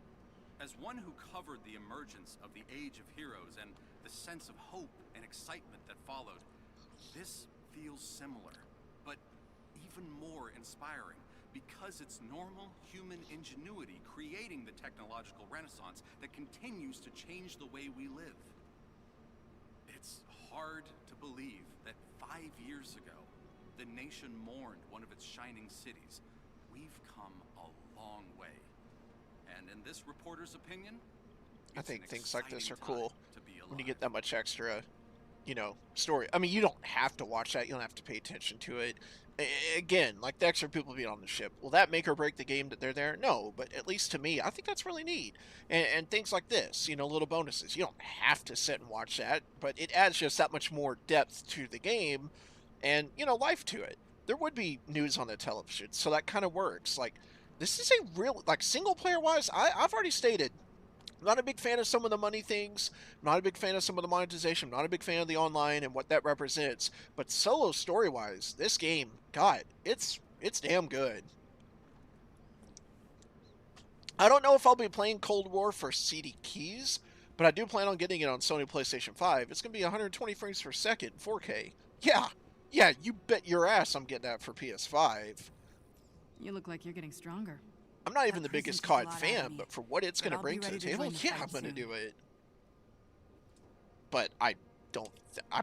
as one who covered the emergence of the Age of Heroes and the sense of hope and excitement that followed, this feels similar, but even more inspiring because it's normal human ingenuity creating the technological renaissance that continues to change the way we live. It's hard to believe that 5 years ago, the nation mourned one of its shining cities. We've come a long way. And in this reporter's opinion, I it's think an things like this are exciting cool time to be when you alive. get that much extra, you know, story. I mean, you don't have to watch that. You don't have to pay attention to it. Again, like the extra people being on the ship. Will that make or break the game that they're there? No, but at least to me, I think that's really neat. And things like this, you know, little bonuses. You don't have to sit and watch that, but it adds just that much more depth to the game and, you know, life to it. There would be news on the television, so that kind of works. Like, this is a real, like, single player wise, I've already stated, I'm not a big fan of some of the money things. I'm not a big fan of some of the monetization. I'm not a big fan of the online and what that represents. But solo story-wise, this game, God, it's damn good. I don't know if I'll be playing Cold War for CD keys, but I do plan on getting it on Sony PlayStation 5. It's going to be 120 frames per second, 4K. Yeah, you bet your ass I'm getting that for PS5. You look like you're getting stronger. I'm not even That the biggest prison took a COD lot out fan, of me, but for what it's but going to I'll bring be to the ready to table, join the yeah, fight I'm going to soon. do it. But I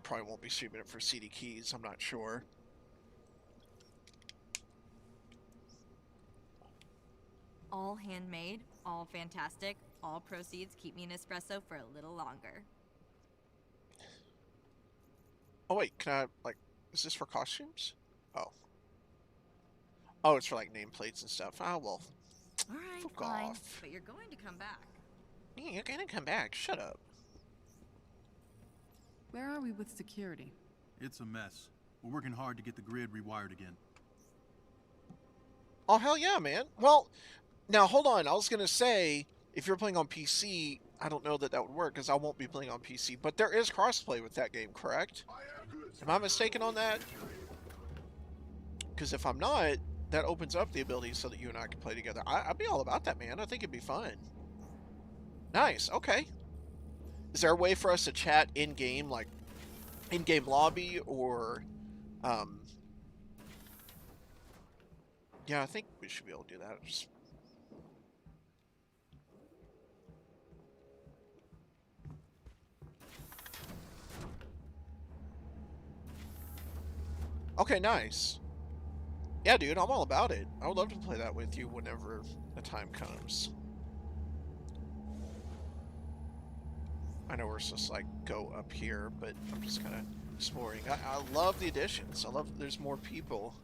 probably won't be streaming it for CD keys. I'm not sure. All handmade, all fantastic, all proceeds keep me an espresso for a little longer. Oh wait, can I, like, is this for costumes? Oh, it's for like nameplates and stuff. Oh well, Alright, fuck fine. off. But you're going to come back. Yeah, you're gonna come back. Shut up. Where are we with security? It's a mess. We're working hard to get the grid rewired again. Oh hell yeah, man. Well, now hold on. I was gonna say if you're playing on PC, I don't know that would work because I won't be playing on PC. But there is crossplay with that game, correct? Am I mistaken on that? Because if I'm not, that opens up the ability so that you and I can play together. I'd be all about that, man. I think it'd be fun. Nice. Okay. Is there a way for us to chat in game, like in game lobby, or yeah, I think we should be able to do that. Just... Okay, nice. Yeah, dude, I'm all about it. I would love to play that with you whenever the time comes. I know we're supposed to like go up here, but I'm just kind of exploring. I love the additions. I love that there's more people.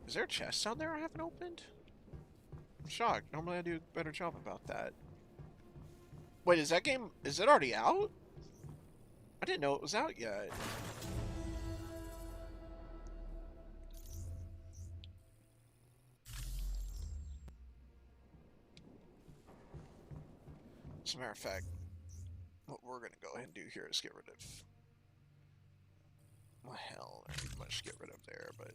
Is there a chest down there I haven't opened? I'm shocked. Normally I do a better job about that. Wait, is that game, is it already out? I didn't know it was out yet. As a matter of fact, what we're going to go ahead and do here is get rid of... Well, hell, there ain't much to get rid of there, but...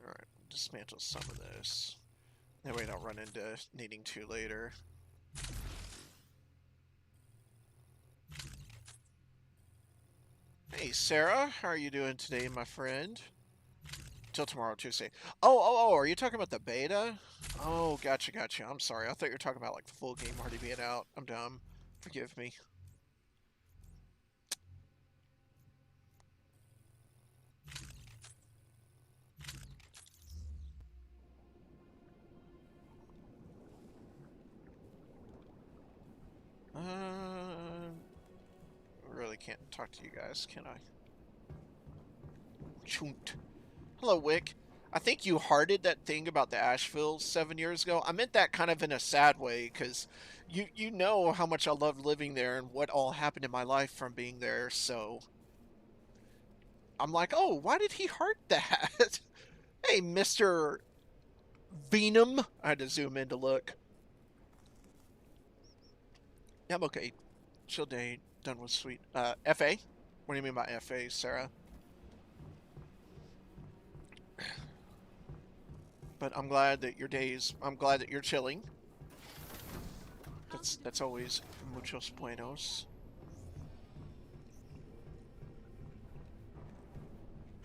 Alright, dismantle some of this. That way I don't run into needing to later. Hey, Sarah, how are you doing today, my friend? Till tomorrow, Tuesday. Oh, are you talking about the beta? Oh, gotcha. I'm sorry. I thought you were talking about like the full game already being out. I'm dumb. Forgive me. Really can't talk to you guys, can I? Chunt. Hello, Wick. I think you hearted that thing about the Asheville 7 years ago. I meant that kind of in a sad way, because you know how much I loved living there and what all happened in my life from being there, so... I'm like, oh, why did he heart that? Hey, Mr. Venom. I had to zoom in to look. Yeah, I'm okay. Chill day. Done with sweet. FA? What do you mean by FA, Sarah? But I'm glad that I'm glad that you're chilling. That's always muchos buenos.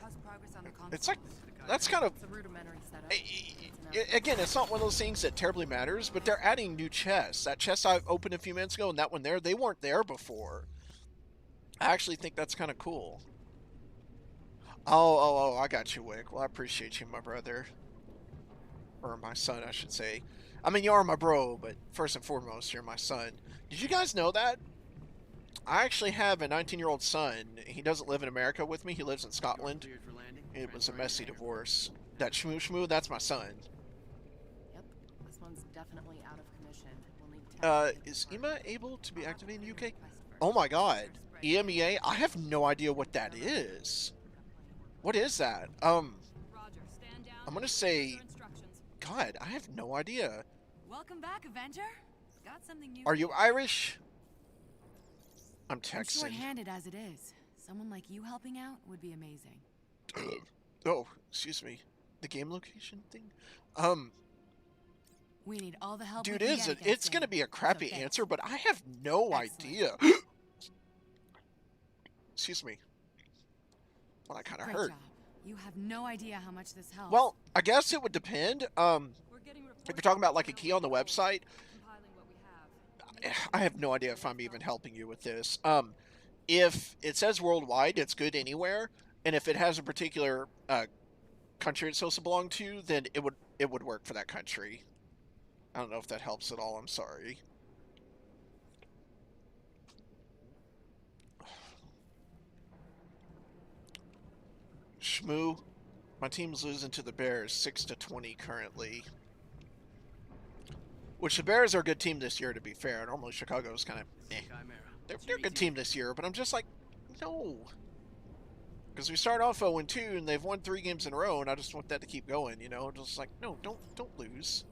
How's progress on the console? It's like, that's kind of... It's a rudimentary setup. Again, it's not one of those things that terribly matters, but they're adding new chests. That chest I opened a few minutes ago and that one there, they weren't there before. I actually think that's kind of cool. Oh, I got you, Wick. Well, I appreciate you, my brother. Or my son, I should say. I mean, you are my bro, but first and foremost, you're my son. Did you guys know that? I actually have a 19-year-old son. He doesn't live in America with me. He lives in Scotland. It was a messy divorce. That Shmoo, that's my son. Yep, this one's definitely out of commission. We'll need Is EMA able to be activated in the UK? Oh my god. EMEA? I have no idea what that is. What is that? I'm gonna say... God, I have no idea. Welcome back, Avenger. Got something new. Are you Irish? I'm I'm texting. short-handed as it is. Someone like you helping out would be amazing. Oh, excuse me. The game location thing? We need all the help Dude, we can get against it's gonna him. be a crappy So answer, but I have no idea. Excuse me. Well, that kind of Great hurt. job. You have no idea how much this helps. Well, I guess it would depend. If you're talking about like a key on the website, I have no idea if I'm even helping you with this. If it says worldwide, it's good anywhere, and if it has a particular country it's supposed to belong to, then it would work for that country. I don't know if that helps at all. I'm sorry. Shmoo, my team's losing to the Bears 6-20 currently. Which the Bears are a good team this year, to be fair. Normally Chicago's kind of eh. They're a good team this year, but I'm just like, no. Because we start off 0-2 and they've won 3 games in a row, and I just want that to keep going, you know? Just like, no, don't lose.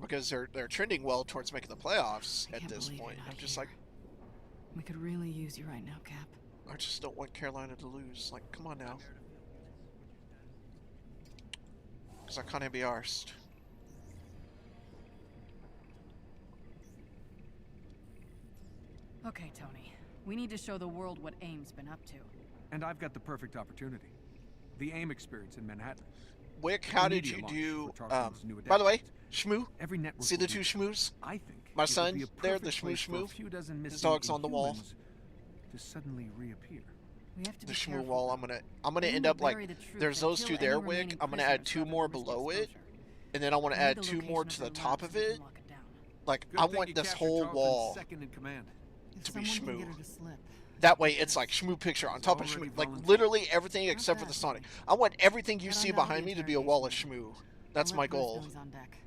Because they're trending well towards making the playoffs at this point. I'm just like, we could really use you right now, Cap. I just don't want Carolina to lose. Like, come on now. Because I can't be arsed. Okay, Tony. We need to show the world what AIM's been up to. And I've got the perfect opportunity. The AIM experience in Manhattan. Wick, how did you do... by the way, Shmoo, every network see the 2 Shmoos? I think my son, there, the Shmoo Shmoo. His dog's on the wall. To suddenly reappear. We have to the be Shmoo careful, wall. though. I'm gonna Aim end will up like bury the truth there's and those kill two any there, Wick. remaining I'm gonna add prisoners 2 rather more than risk below it, exposure. and then I want to I need add the 2 more location to of the their top lab of so we can it. lock it down. Like Good I thing want you this captured whole Tarleton's wall second in command. If to be someone can Shmoo. get her to slip. That way it's like Shmoo picture on top of already Shmoo. Like volunteered. literally everything Not except for bad, the Sonic. maybe. I want everything you Head on see down to the behind me to be a wall of interrogation Shmoo. That's I'll my let Bruce goal. know he's on deck.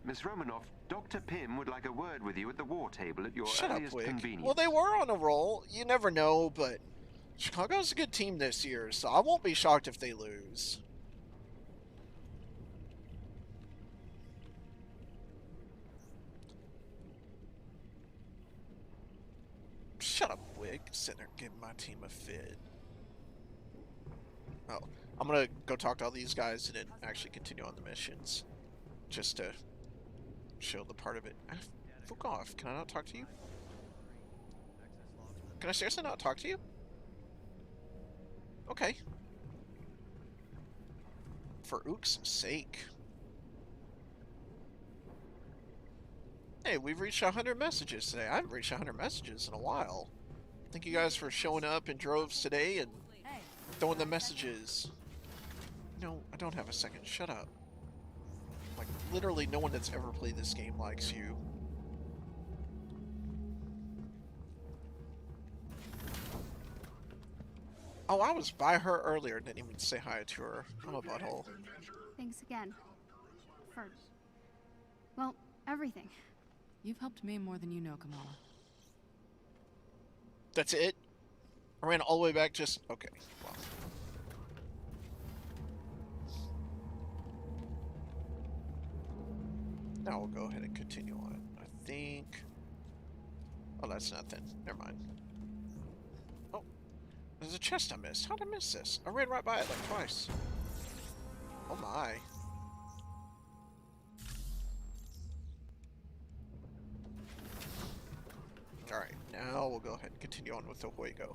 Miss Romanoff, Dr. Pym would like a word with you at the war table at your Shut up, earliest Wick. convenience. Well, they were on a roll. You never know, but Chicago's a good team this year, so I won't be shocked if they lose. Shut up, Wick. Sitting there giving my team a fit. Oh, I'm gonna go talk to all these guys and then actually continue on the missions. Just to show the part of it. Fuck off. Can I not talk to you? Can I seriously not talk to you? Okay. For Ook's sake. Hey, we've reached 100 messages today. I haven't reached 100 messages in a while. Thank you guys for showing up in droves today and throwing the messages. No, I don't have a second. Shut up. Like, literally no one that's ever played this game likes you. Oh, I was by her earlier and didn't even say hi to her. I'm a butthole. Thanks again. For... well, everything. You've helped me more than you know, Kamala. That's it? I ran all the way back just... okay. Wow. Now we'll go ahead and continue on. I think... oh, that's nothing. Never mind. Oh. There's a chest I missed. How did I miss this? I ran right by it like twice. Oh my. Alright, now we'll go ahead and continue on with the Huego.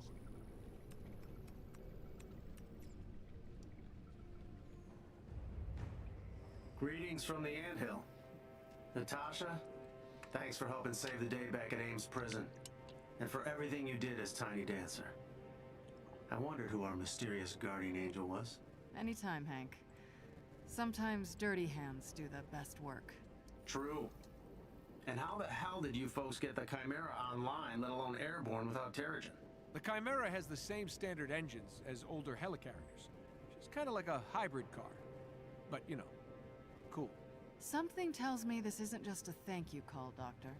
Greetings from the anthill. Natasha, thanks for helping save the day back at Ames Prison, and for everything you did as Tiny Dancer. I wondered who our mysterious guardian angel was. Anytime, Hank. Sometimes dirty hands do the best work. True. And how the hell did you folks get the Chimera online, let alone airborne, without Terrigen? The Chimera has the same standard engines as older helicarriers. She's kind of like a hybrid car. But, you know, cool. Something tells me this isn't just a thank you call, Doctor.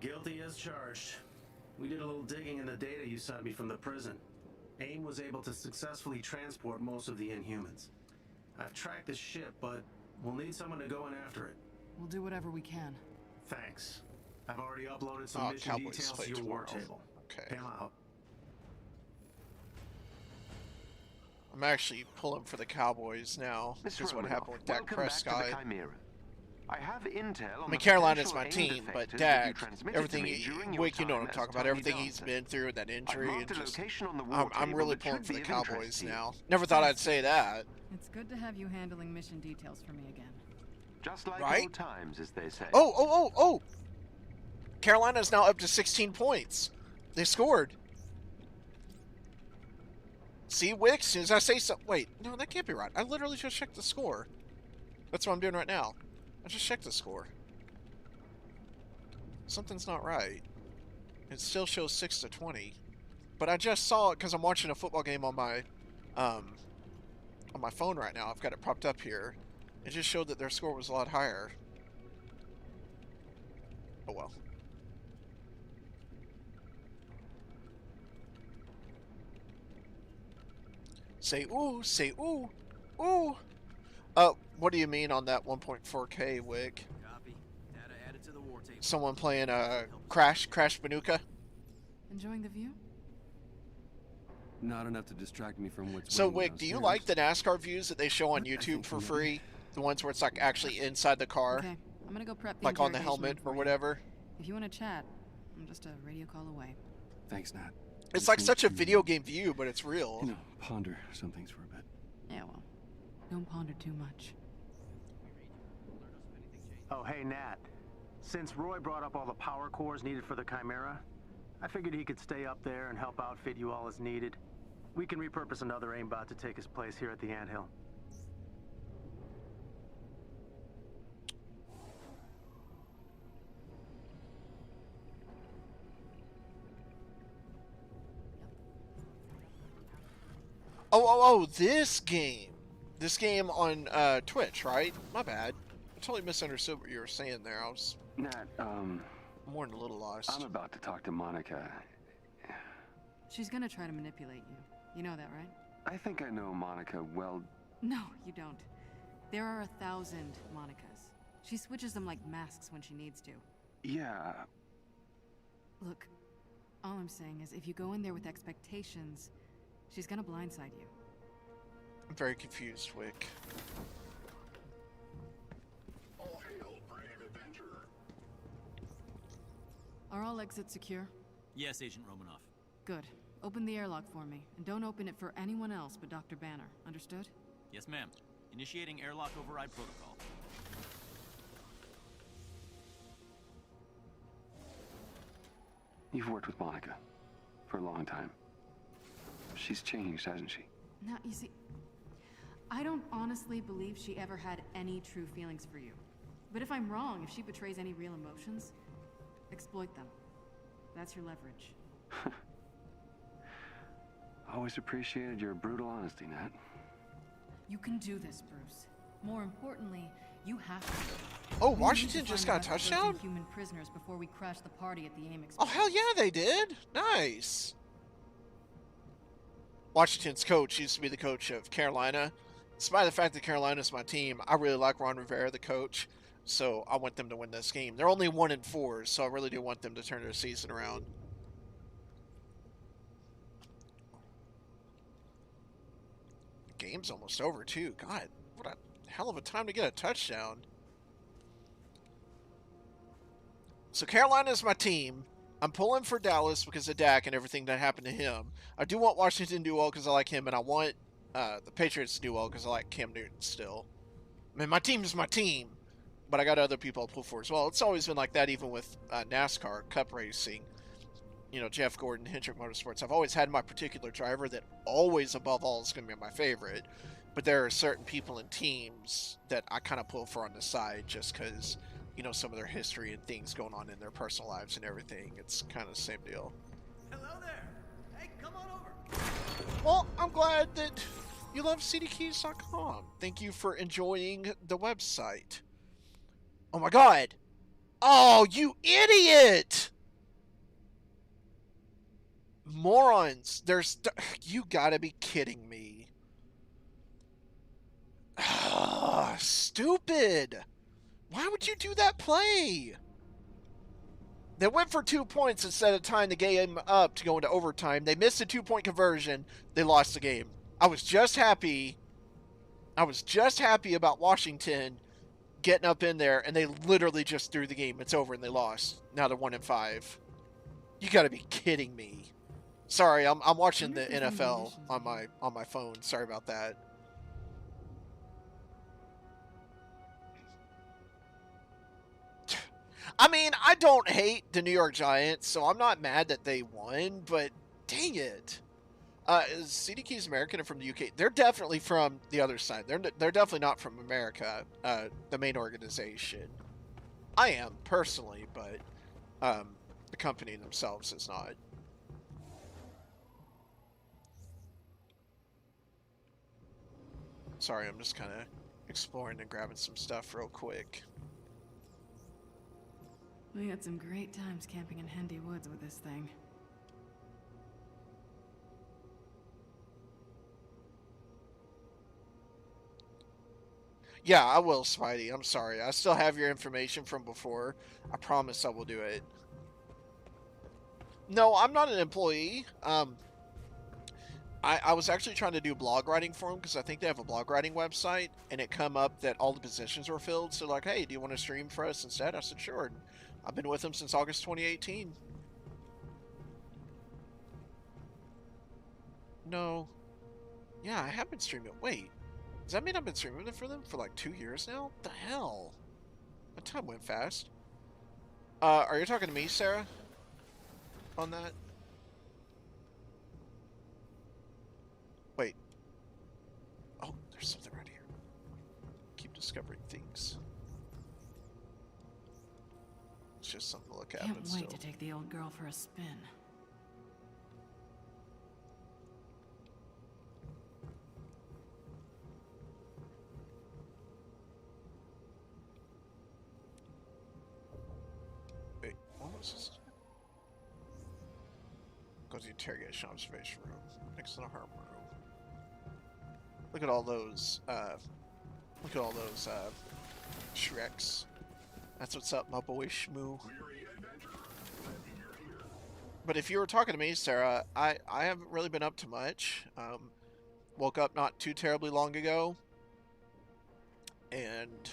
Guilty as charged. We did a little digging in the data you sent me from the prison. AIM was able to successfully transport most of the Inhumans. I've tracked the ship, but we'll need someone to go in after it. We'll do whatever we can. Thanks. I've already uploaded some mission Cowboys details play to your war tomorrow. table. Okay. Pam out. I'm actually pulling for the Cowboys now. Miss Because what Romanoff, happened with Dak welcome back Prescott. to the Chimera. I have intel on I mean, the Carolina's potential my AIM team, but defectors that you Dak, transmitted everything, to me during your Wick, you know what time I'm as talking about, Tiny everything he's Dancer. been through, that injury, I've and marked a just, location on the war I'm table really that pulling should for be the of interest Cowboys to you. now. Never thought I'd say that. It's good to have you handling mission details for me again. Just like Right? old times, as they say. Oh! Carolina's now up to 16 points. They scored. See, Wick, as soon as I say something... wait, no, that can't be right. I literally just checked the score. That's what I'm doing right now. I just checked the score. Something's not right. It still shows 6-20. But I just saw it because I'm watching a football game on my phone right now. I've got it propped up here. It just showed that their score was a lot higher. Oh well. Say ooh, say ooh, ooh. What do you mean on that 1.4K, Wick? Copy. Data added to the war table. Someone playing Crash Banuka? Enjoying the view? Not enough to distract me from what's So, waiting Wick, do you downstairs. like the NASCAR views that they show on YouTube for free? The ones where it's like actually inside the car? Okay, I'm gonna go prep the Like on the interrogation helmet room for or you. whatever? If you want to chat, I'm just a radio call away. Thanks, Nat. It's like such a video game view, but it's real. You know, ponder some things for a bit. Yeah, well, don't ponder too much. Oh, hey, Nat. Since Roy brought up all the power cores needed for the Chimera, I figured he could stay up there and help outfit you all as needed. We can repurpose another aimbot to take his place here at the anthill. Oh, this game. This game on Twitch, right? My bad. I totally misunderstood what you were saying there. I was Nat, more than a little lost. I'm about to talk to Monica. She's gonna try to manipulate you. You know that, right? I think I know Monica well. No, you don't. There are 1,000 Monicas. She switches them like masks when she needs to. Yeah. Look, all I'm saying is if you go in there with expectations, she's gonna blindside you. I'm very confused, Wick. All hail, brave adventurer. Are all exits secure? Yes, Agent Romanoff. Good. Open the airlock for me, and don't open it for anyone else but Dr. Banner. Understood? Yes, ma'am. Initiating airlock override protocol. You've worked with Monica for a long time. She's changed, hasn't she? Now, you see, I don't honestly believe she ever had any true feelings for you. But if I'm wrong, if she betrays any real emotions, exploit them. That's your leverage. Always appreciated your brutal honesty, Nat. You can do this, Bruce. More importantly, you have to. Oh, Washington just got a Find the rest of touchdown? those Human prisoners before we crash the party at the AIM Oh, hell yeah, they did. Nice. Washington's coach used to be the coach of Carolina. Despite the fact that Carolina's my team, I really like Ron Rivera, the coach. So I want them to win this game. They're only 1-4, so I really do want them to turn their season around. The game's almost over, too. God, what a hell of a time to get a touchdown. So Carolina's my team. I'm pulling for Dallas because of Dak and everything that happened to him. I do want Washington to do well because I like him, and I want the Patriots to do well because I like Cam Newton still. I mean, my team is my team, but I got other people I'll pull for as well. It's always been like that, even with NASCAR, Cup racing. You know, Jeff Gordon, Hendrick Motorsports. I've always had my particular driver that always, above all, is going to be my favorite. But there are certain people and teams that I kind of pull for on the side just because, you know, some of their history and things going on in their personal lives and everything. It's kind of the same deal. Hello there. Hey, come on over. Well, I'm glad that you love CDKeys.com. Thank you for enjoying the website. Oh my god. Oh, you idiot! Morons. You gotta be kidding me. Stupid. Why would you do that play? They went for 2 points instead of tying the game up to go into overtime. They missed a 2-point conversion. They lost the game. I was just happy about Washington getting up in there, and they literally just threw the game. It's over, and they lost. Now they're 1-5. You got to be kidding me. Sorry, I'm watching the NFL on my phone. Sorry about that. I mean, I don't hate the New York Giants, so I'm not mad that they won, but dang it. CDK's American and from the UK. They're definitely from the other side. They're definitely not from America, the main organization. I am, personally, but the company themselves is not. Sorry, I'm just kind of exploring and grabbing some stuff real quick. We had some great times camping in Hendy Woods with this thing. Yeah, I will, Spidey. I'm sorry. I still have your information from before. I promise I will do it. No, I'm not an employee. I was actually trying to do blog writing for them because I think they have a blog writing website, and it come up that all the positions were filled. So like, hey, do you want to stream for us instead? I said, sure. And I've been with them since August 2018. No. Yeah, I have been streaming. Wait, does that mean I've been streaming for them for like 2 years now? What the hell? My time went fast. Are you talking to me, Sarah? On that? There's something right here. Keep discovering things. It's just something to look at. Can't but wait still. to take the old girl for a spin. Wait, what was this? Go to the interrogation observation room next to the harm room. Look at all those. Look at all those Shreks. That's what's up, my boy Shmoo. But if you were talking to me, Sarah, I haven't really been up to much. Woke up not too terribly long ago, and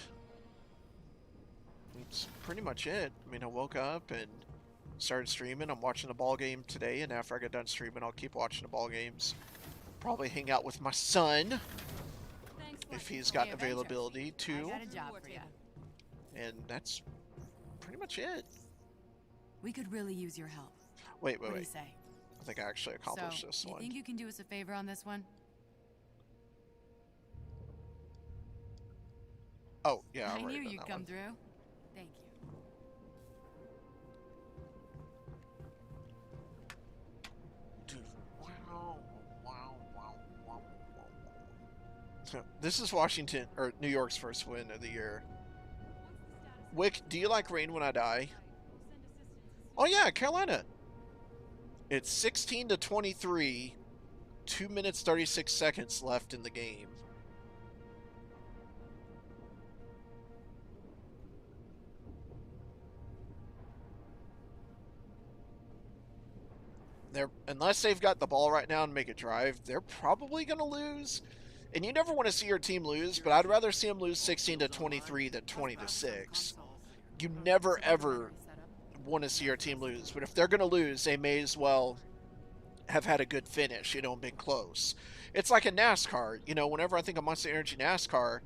it's pretty much it. I mean, I woke up and started streaming. I'm watching the ball game today, and after I get done streaming, I'll keep watching the ball games. Probably hang out with my son if he's got availability too. I got a job for you. And that's pretty much it. We could really use your help. Wait. What do you say? I think I actually accomplished this you one. think you can do us a favor on this one? Oh, yeah, I knew you'd come through. Thank you. Dude, wow. This is Washington, or New York's first win of the year. Wick, do you like Rain When I Die? Oh yeah, Carolina. It's 16-23, 2 minutes 36 seconds left in the game. Unless they've got the ball right now and make a drive, they're probably going to lose. And you never want to see your team lose, but I'd rather see them lose 16-23 than 20-6. You never ever want to see your team lose, but if they're going to lose, they may as well have had a good finish, you know, and been close. It's like in NASCAR, you know, whenever I think of Monster Energy NASCAR,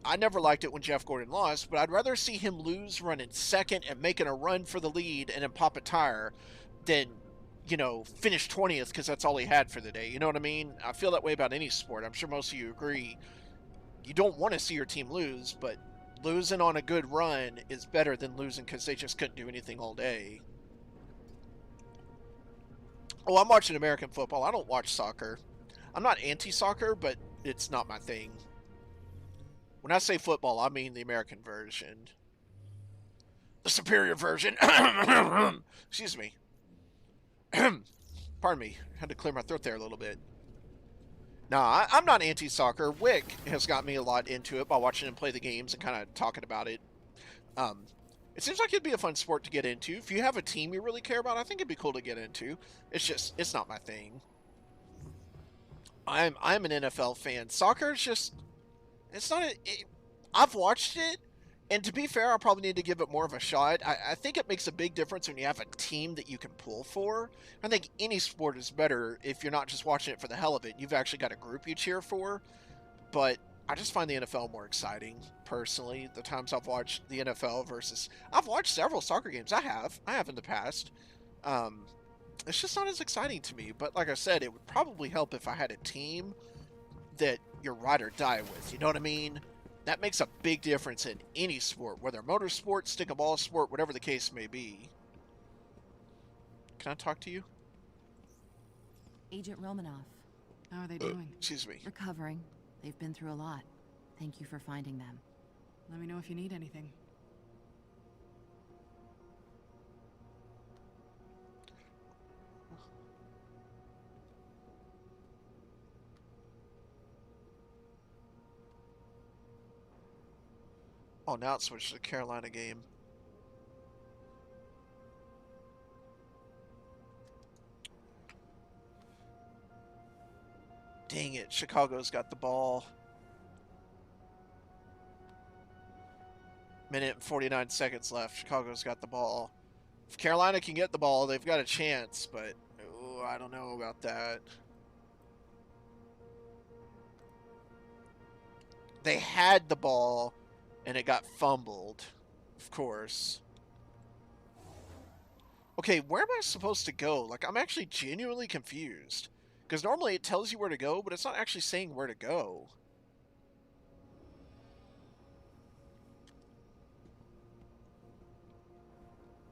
I never liked it when Jeff Gordon lost, but I'd rather see him lose running second and making a run for the lead and then pop a tire than, you know, finish 20th because that's all he had for the day. You know what I mean? I feel that way about any sport. I'm sure most of you agree. You don't want to see your team lose, but losing on a good run is better than losing because they just couldn't do anything all day. Oh, I'm watching American football. I don't watch soccer. I'm not anti-soccer, but it's not my thing. When I say football, I mean the American version. The superior version. Excuse me. Pardon me. Had to clear my throat there a little bit. Nah, I'm not anti-soccer. Wick has got me a lot into it by watching him play the games and kind of talking about it. It seems like it'd be a fun sport to get into. If you have a team you really care about, I think it'd be cool to get into. It's not my thing. I'm an NFL fan. Soccer is just, it's not. I've watched it, and to be fair, I probably need to give it more of a shot. I think it makes a big difference when you have a team that you can pull for. I think any sport is better if you're not just watching it for the hell of it. You've actually got a group you cheer for. But I just find the NFL more exciting, personally. The times I've watched the NFL versus... I've watched several soccer games. I have in the past. It's just not as exciting to me. But like I said, it would probably help if I had a team that you're ride or die with. You know what I mean? That makes a big difference in any sport, whether motorsport, stick and ball sport, whatever the case may be. Can I talk to you? Agent Romanoff. How are they doing? Excuse me. Recovering. They've been through a lot. Thank you for finding them. Let me know if you need anything. Oh, now it switched to the Carolina game. Dang it, Chicago's got the ball. Minute and 49 seconds left. Chicago's got the ball. If Carolina can get the ball, they've got a chance, but I don't know about that. They had the ball, and it got fumbled, of course. Okay, where am I supposed to go? Like, I'm actually genuinely confused. Because normally it tells you where to go, but it's not actually saying where to go.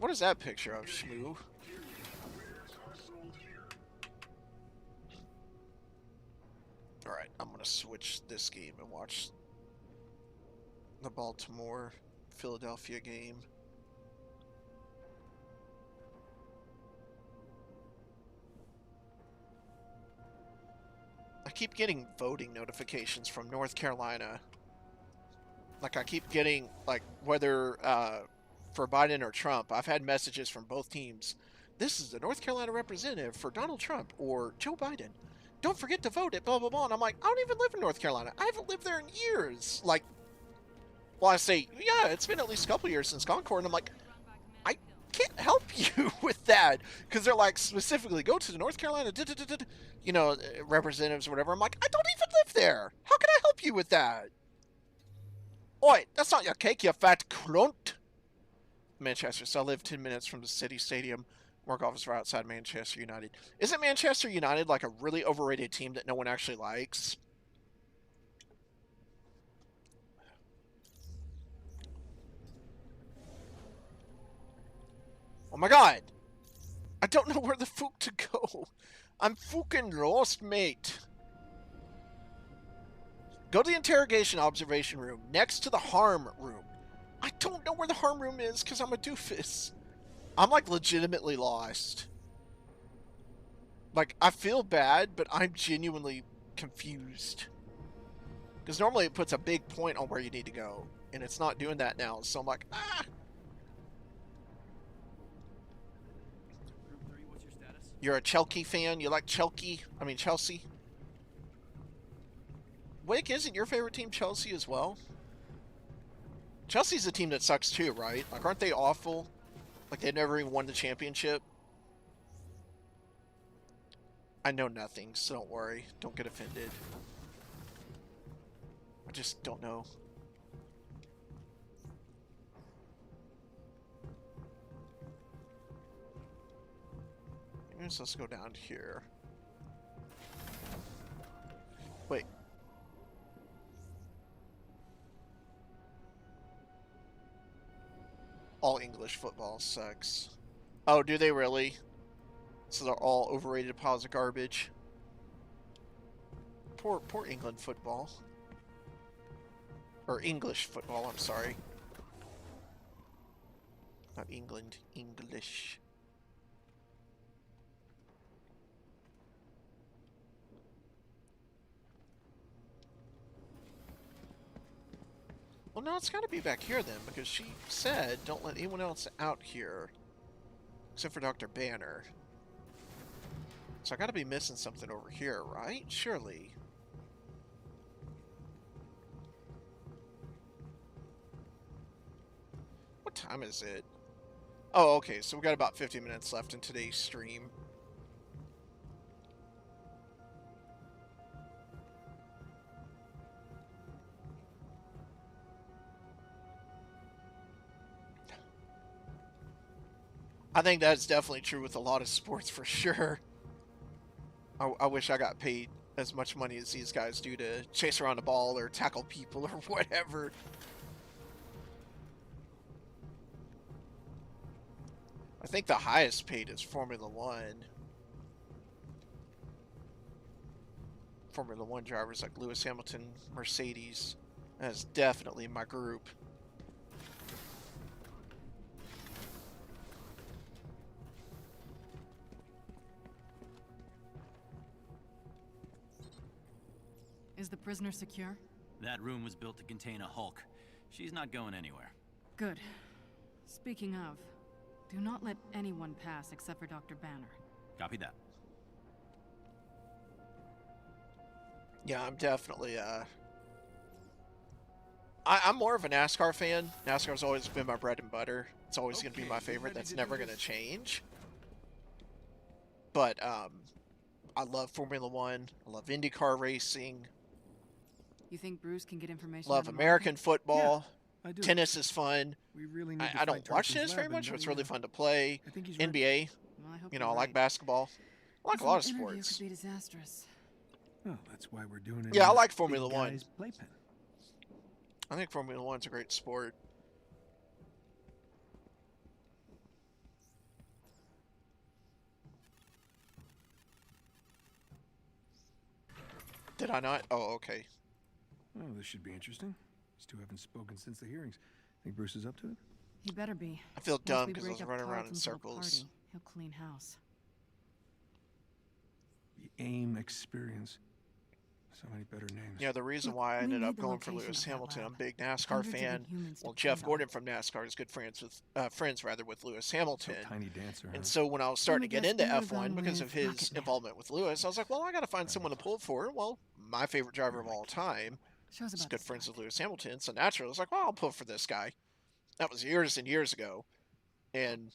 What is that picture of, Shmoo? Alright, I'm gonna switch this game and watch the Baltimore-Philadelphia game. I keep getting voting notifications from North Carolina. Like, I keep getting, like, whether for Biden or Trump, I've had messages from both teams. This is the North Carolina representative for Donald Trump or Joe Biden. Don't forget to vote at blah, blah, blah. And I'm like, I don't even live in North Carolina. I haven't lived there in years. Like, well, I say, yeah, it's been at least a couple years since Concord. And I'm like, I can't help you with that. Because they're like, specifically, go to the North Carolina, you know, representatives or whatever. I'm like, I don't even live there. How can I help you with that? Oi, that's not your cake, you fat cunt. Manchester, so I live 10 minutes from the city stadium. Work office right outside Manchester United. Isn't Manchester United like a really overrated team that no one actually likes? Oh my god! I don't know where the fuck to go. I'm fucking lost, mate. Go to the interrogation observation room, next to the harm room. I don't know where the harm room is because I'm a doofus. I'm like legitimately lost. Like, I feel bad, but I'm genuinely confused. Because normally it puts a big point on where you need to go. And it's not doing that now. So I'm like, ah. Group 3, what's your status? You're a Chelsea fan? You like Chelsea? I mean, Chelsea? Wick, isn't your favorite team Chelsea as well? Chelsea's a team that sucks too, right? Like, aren't they awful? Like, they never even won the championship? I know nothing, so don't worry. Don't get offended. I just don't know. Anyways, let's go down here. Wait. All English football sucks. Oh, do they really? So they're all overrated piles of garbage. Poor England football. Or English football, I'm sorry. Not England, English. Well, no, it's got to be back here then, because she said don't let anyone else out here. Except for Dr. Banner. So I got to be missing something over here, right? Surely. What time is it? Oh, okay, so we got about 50 minutes left in today's stream. I think that's definitely true with a lot of sports for sure. I wish I got paid as much money as these guys do to chase around the ball or tackle people or whatever. I think the highest paid is Formula One. Formula One drivers like Lewis Hamilton, Mercedes. That's definitely my group. Is the prisoner secure? That room was built to contain a Hulk. She's not going anywhere. Good. Speaking of, do not let anyone pass except for Dr. Banner. Copy that. Yeah, I'm definitely, I'm more of a NASCAR fan. NASCAR's always been my bread and butter. It's always going to be my favorite. That's never going to change. But, I love Formula One. I love IndyCar racing. You think Bruce can get information? Love American football. Yeah, I do. Tennis is fun. We really need to I don't watch tennis very much, but it's really fun to play. I think he's NBA. Well, I hope You know, you're I like right. basketball. I like a lot of This interview sports. could be disastrous. Oh, that's why we're doing it. Yeah, I in like Big Formula One. Guy's playpen. I think Formula One's a great sport. Did I not? Oh, okay. Oh, this should be interesting. These two haven't spoken since the hearings. Think Bruce is up to it? He better be. I feel Once dumb we because I break was up running around in Tarleton's little circles. party, he'll clean house. The AIM experience. So many better names. Yeah, the reason Look, why I we ended need up the going for location Lewis of that Hamilton. I'm lab. a big NASCAR Hundreds of fan. Inhumans Well, depend Jeff on Gordon from NASCAR is good friends with Lewis Hamilton. So Tiny Dancer. And so when I was starting to get guess into we would've gone F1 because with of his Rocket Man. involvement with Lewis, I was like, well, I got to find someone to pull for. Well, my favorite driver of all time Show's is about good to friends start. with Lewis Hamilton. So naturally, I was like, well, I'll pull for this guy. That was years and years ago. And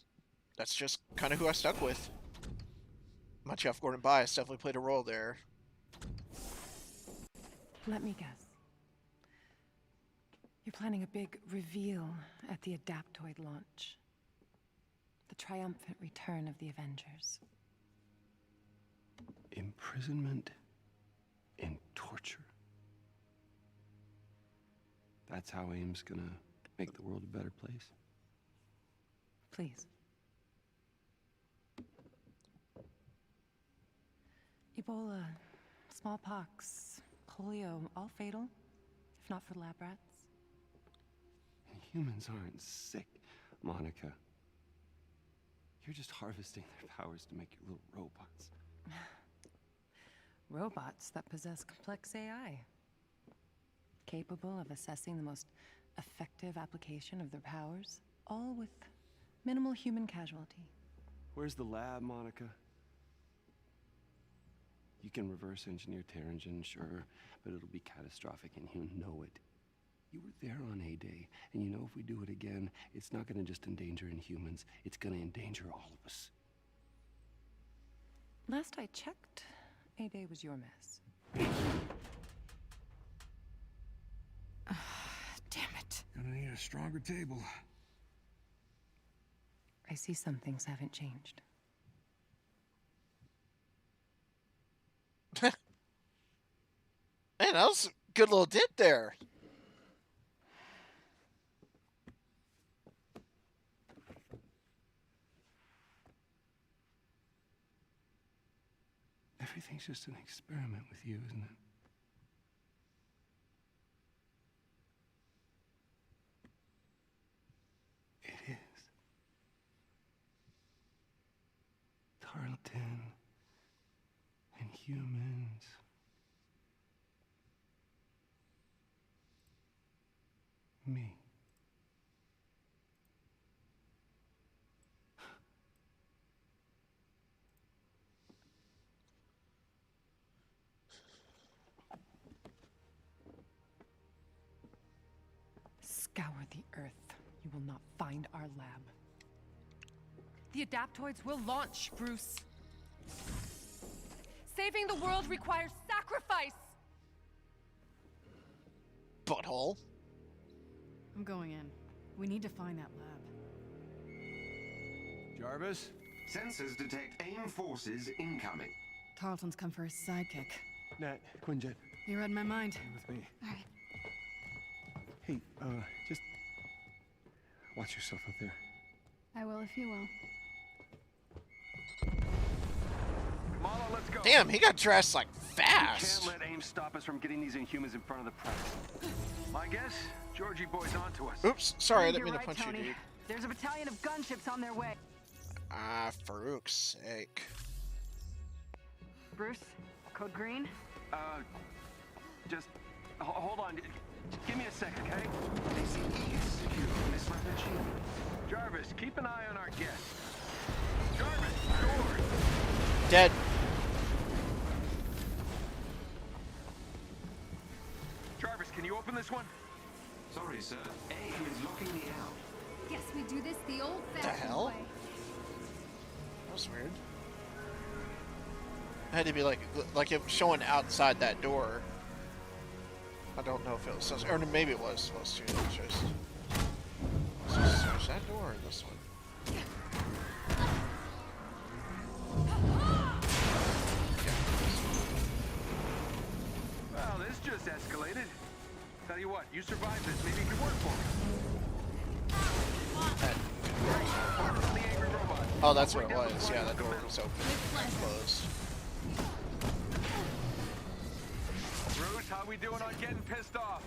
that's just kind of who I stuck with. My Jeff Gordon bias definitely played a role there. Let me guess. You're planning a big reveal at the Adaptoid launch. The triumphant return of the Avengers. Imprisonment and torture. That's how AIM's gonna make the world a better place. Please. Ebola, smallpox, polio, all fatal, if not for lab rats. Humans aren't sick, Monica. You're just harvesting their powers to make your little robots. Robots that possess complex AI. Capable of assessing the most effective application of their powers, all with minimal human casualty. Where's the lab, Monica? You can reverse engineer Terrigen, sure, but it'll be catastrophic and you know it. You were there on A-Day, and you know if we do it again, it's not gonna just endanger Inhumans, it's gonna endanger all of us. Last I checked, A-Day was your mess. Damn it. Gonna need a stronger table. I see some things haven't changed. Man, that was a good little dip there. Everything's just an experiment with you, isn't it? It is. Tarleton and humans. Me. Scour the earth. You will not find our lab. The Adaptoids will launch, Bruce. Saving the world requires sacrifice! Butthole. I'm going in. We need to find that lab. Jarvis? Sensors detect AIM forces incoming. Tarleton's come for his sidekick. Nat, Quinjet. You read my mind. With me. All right. Hey, just watch yourself out there. I will if you will. Kamala, let's go. Damn, he got dressed like fast. Can't let AIM stop us from getting these Inhumans in front of the press. My guess, Georgie boy's onto us. Oops, sorry, I didn't You're mean to right, punch Tony. you, dude. There's a battalion of gunships on their way. Ah, Farouk's sake. Bruce, code green? Just hold on. Give me a sec, okay? They seem eager to secure this weapon. Jarvis, keep an eye on our guest. Jarvis, door! Dead. Jarvis, can you open this one? Sorry, sir. AIM is locking me out. Guess we do this the old-fashioned hell? way. That was weird. It had to be like it was showing outside that door. I don't know if it was, or maybe it was supposed to. It's just that door or this one. Well, this just escalated. Tell you what, you survived this. Maybe it could work for me. The angry robot. Oh, that's what it was. Yeah, that door was open and closed. how we doing on getting pissed off?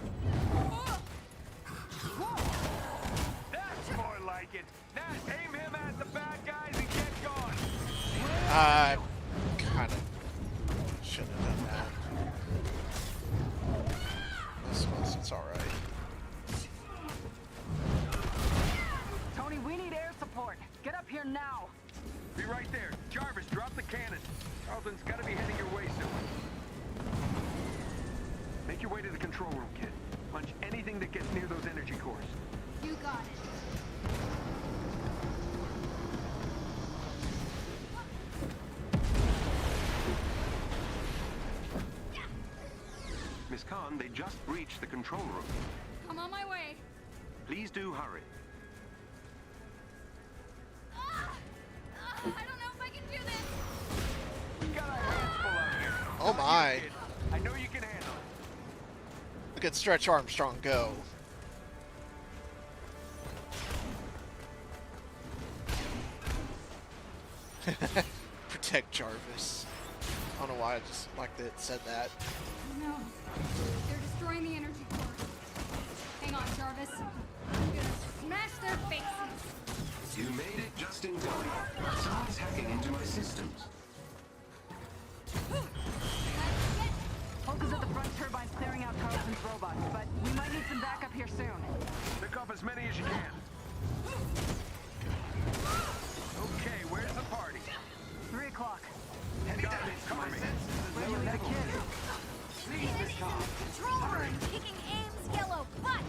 That's more like it. Now aim him at the bad guys and get going. Kind of shouldn't have done that. This was, it's alright. Tony, we need air support. Get up here now. Be right there. Jarvis, drop the cannon. Carlton's got to be heading your way soon. Make your way to the control room, kid. Punch anything that gets near those energy cores. You got it. Miss Khan, they just breached the control room. I'm on my way. Please do hurry. I don't know if I can do this. We got our hands full out here. Oh my. Kid, I know you can handle it. Look at Stretch Armstrong go. Protect Jarvis. I don't know why I just like that it said that. No. They're destroying the energy core. Hang on, Jarvis. I'm gonna smash their faces. You made it just in time. Someone's hacking into my systems. Hulk is at the front turbines clearing out Carlson's robots, but we might need some backup here soon. Pick up as many as you can. Okay, where's the party? 3 o'clock. Head down, come on, Where'd you leave the kid? Control room, kicking Ames' yellow butt.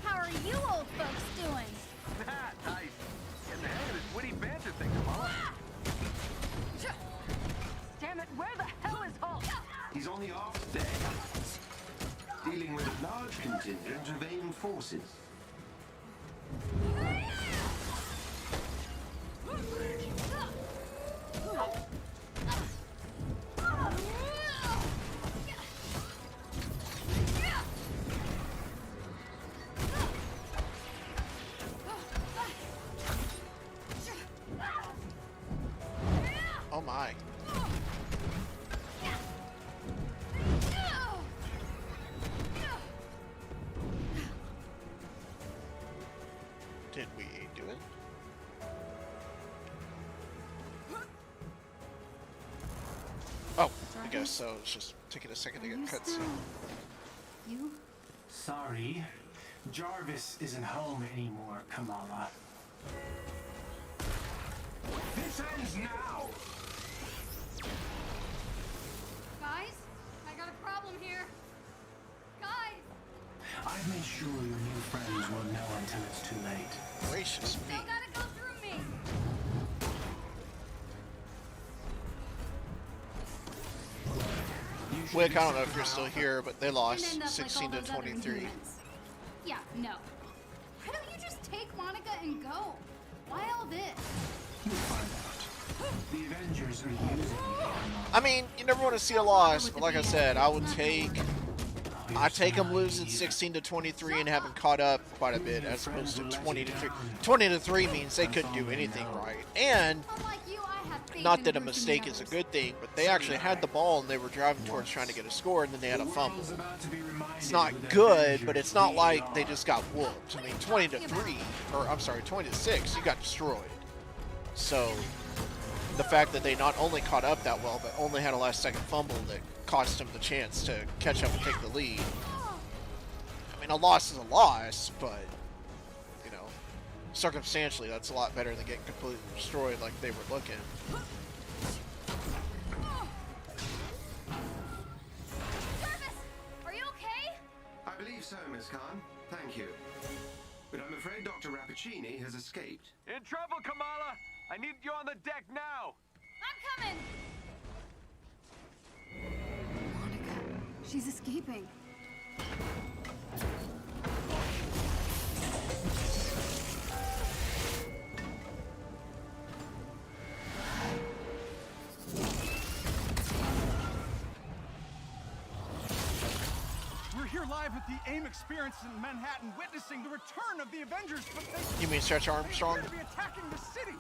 How are you old folks doing? Nice. Get the hang of this witty banter thing, Kamala. Damn it, where the hell is Hulk? He's on the aft deck, dealing with a large contingent of AIM forces. Oh my. Did we do it? Oh, I guess so. It's just taking a second to get cutscene. You? Sorry. Jarvis isn't home anymore, Kamala. This ends now! Guys, I got a problem here. Guys! I've made sure your new friends won't know until it's too late. Gracious me. Still gotta go through me. Wick, I don't know if you're still here, but they And lost end up 16 like to all those other 23. humans. Yeah, no. Why don't you just take Monica and go? Why all this? You'll find out. The Avengers are using you. I mean, you never want to see a loss, but like I said, I take them losing 16 to 23 and having caught up quite a bit as opposed to 20 to 3. 20 to 3 means they couldn't do anything right. And Unlike you, I have faith not in that a Bruce mistake and is a others. good thing, but they actually had the ball and they were driving towards trying to get a score and then they had a fumble. It's not good, but it's not like they just got whooped. I mean, 20 to 3, or I'm sorry, 20 to 6, you got destroyed. So the fact that they not only caught up that well, but only had a last-second fumble that cost them the chance to catch up and take the lead. I mean, a loss is a loss, but, you know, circumstantially, that's a lot better than getting completely destroyed like they were looking. Jarvis, are you okay? I believe so, Miss Khan. Thank you. But I'm afraid Dr. Rappaccini has escaped. In trouble, Kamala! I need you on the deck now! I'm coming! Monica, she's escaping. We're here live at the AIM experience in Manhattan, witnessing the return of the Avengers, but they... You mean Stretch Armstrong? They appear to be attacking the city!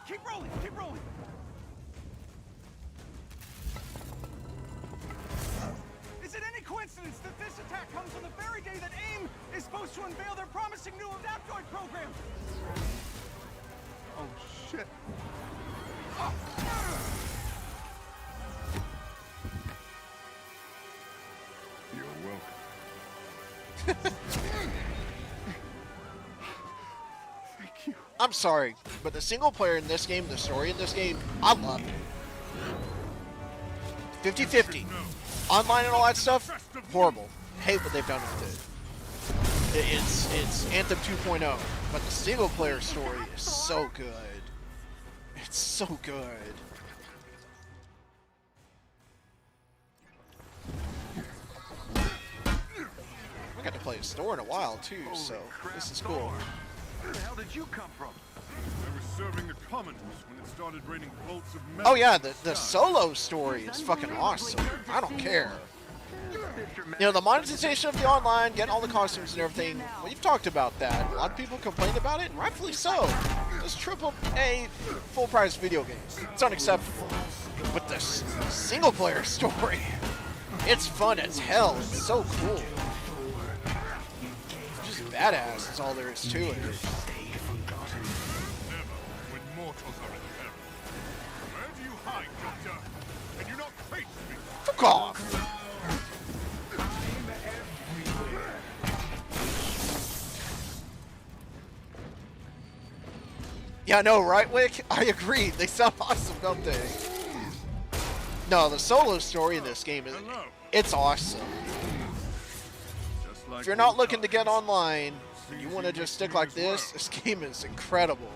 Keep rolling, keep rolling! coincidence that this attack comes on the very day that AIM is supposed to unveil their promising new Adaptoid program? Oh, shit. You're welcome. I'm sorry, but the single player in this game, the story in this game, I love it. 50-50. Online and all that stuff, horrible. Hate what they've done with it. It's Anthem 2.0, but the single player story is so good. It's so good. I got to play a store in a while too, so this is cool. Where the hell did you come from? I was serving the Commons when it started raining bolts of metal. Oh yeah, the solo story is fucking awesome. I don't care. You know, the monetization of the online, getting all the costumes and everything, well, you've talked about that. A lot of people complained about it, and rightfully so. This AAA full-price video games, it's unacceptable. But the single-player story, it's fun as hell. It's so cool. Just badass is all there is to it. When mortals are in peril. Where do you hide, Doctor? Can you not face me? Fuck off! Yeah, I know, right, Wick? I agree. They sound awesome, don't they? No, the solo story in this game is it's awesome. If you're not looking to get online, and you want to just stick like this game is incredible.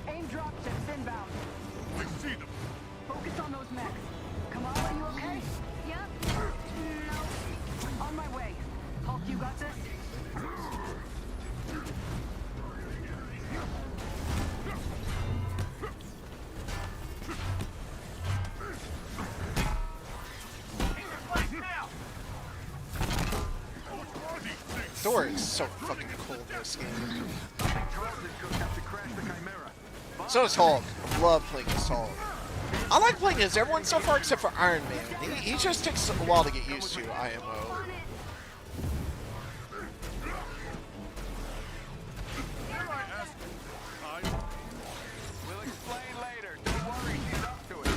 AIM dropships inbound. I see them. Focus on those mechs. Kamala, are you okay? Yep. No. On my way. Hulk, you got this? Thor is so fucking cool in this game. So is Hulk. I love playing as Hulk. I like playing as everyone so far except for Iron Man. He just takes a while to get used to, IMO. We'll explain later. Don't worry, he's up to it.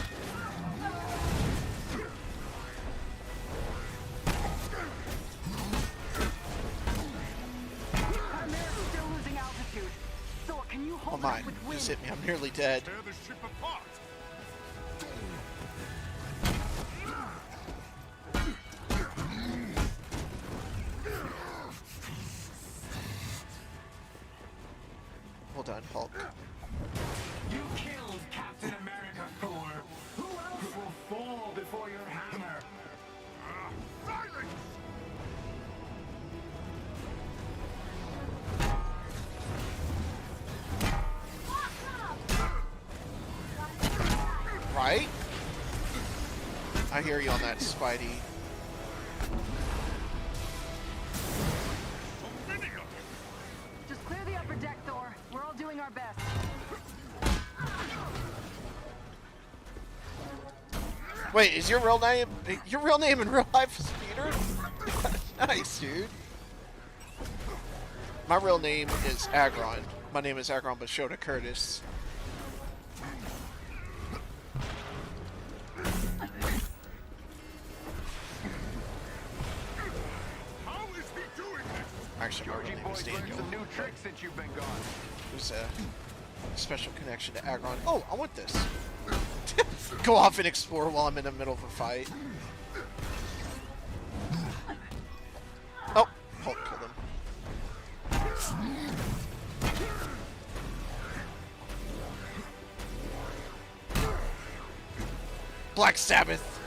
Chimera's still losing altitude. So can you Oh hold my, up with wind? just hit me. I'm nearly dead. Tear the ship apart. Hold on, Hulk. You killed Captain America, Thor. Who else will fall before your hammer? Silence! Right? I hear you on that, Spidey. Just clear the upper deck, Thor. We're all doing our best. Wait, is your real name in real life is Peter? Nice, dude. My real name is Agron. My name is Agron Bashota Curtis. How is he doing this? Actually, my real Georgie name is boy's learned Daniel. some new tricks since you've been gone. There's a special connection to Agron. Oh, I want this. Go off and explore while I'm in the middle of a fight. Oh, Hulk killed him. Black Sabbath.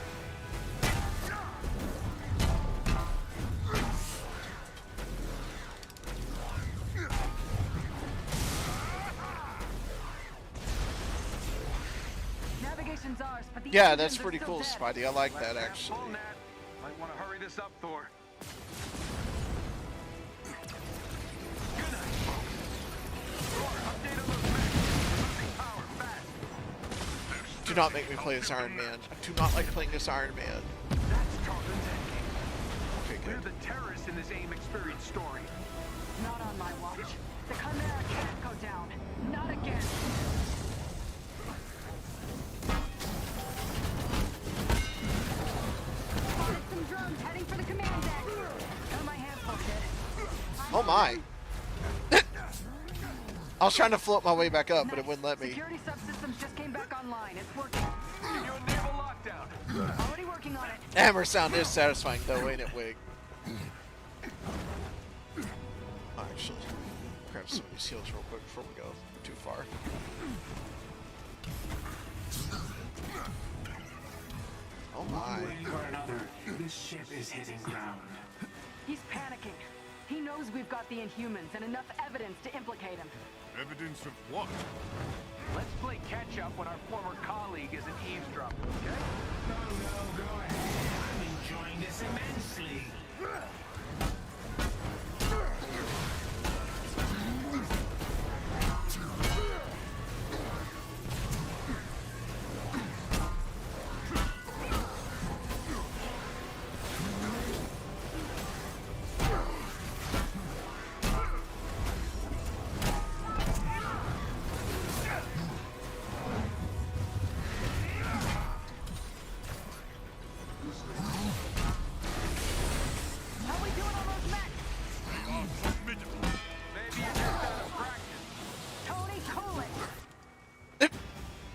Navigation's ours, but the Yeah, engines that's are pretty still cool, dead. Spidey. I like that actually. Full net. Might want to hurry this up, Thor. Good night. Thor, update on those mechs. Losing power, fast. Do not make me play as Iron Man. I do not like playing as Iron Man. That's Tarleton's endgame. Okay, We're the terrorists in this AIM experience story. Not on my watch. The Chimera can't go down. Not again. Spotted some drones heading for the command deck. Got my hands full, kid. Oh my. I was trying to float my way back up, but it wouldn't let me. Security subsystems just came back online. It's working. You enable lockdown. Already working on it. Hammer sound is satisfying though, ain't it, Wig? Actually, grab some of these heals real quick before we go too far. Oh my. One way or another, this ship is hitting ground. He's panicking. He knows we've got the Inhumans and enough evidence to implicate him. Evidence of what? Let's play catch up when our former colleague isn't eavesdropping, okay? No, go ahead. I'm enjoying this immensely. How we doing on those mechs? Maybe you're just out of practice. Tony, cool it.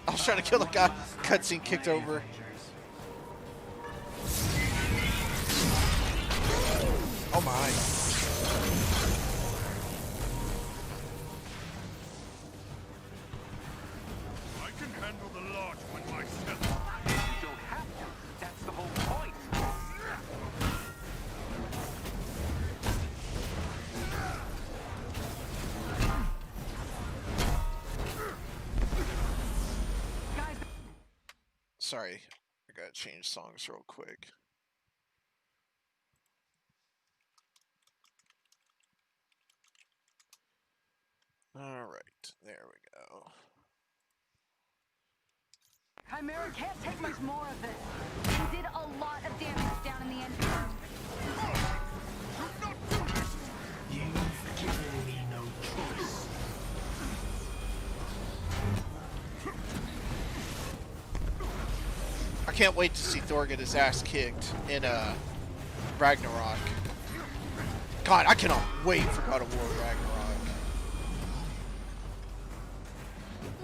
I was trying to kill the guy. Cutscene kicked over. Oh my. I can handle the large one myself. You don't have to. That's the whole point. Sorry, I gotta change songs real quick. Alright, there we go. Chimera can't take much more of this. He did a lot of damage down in the end. You've given me no choice. I can't wait to see Thor get his ass kicked in Ragnarok. God, I cannot wait for God of War Ragnarok.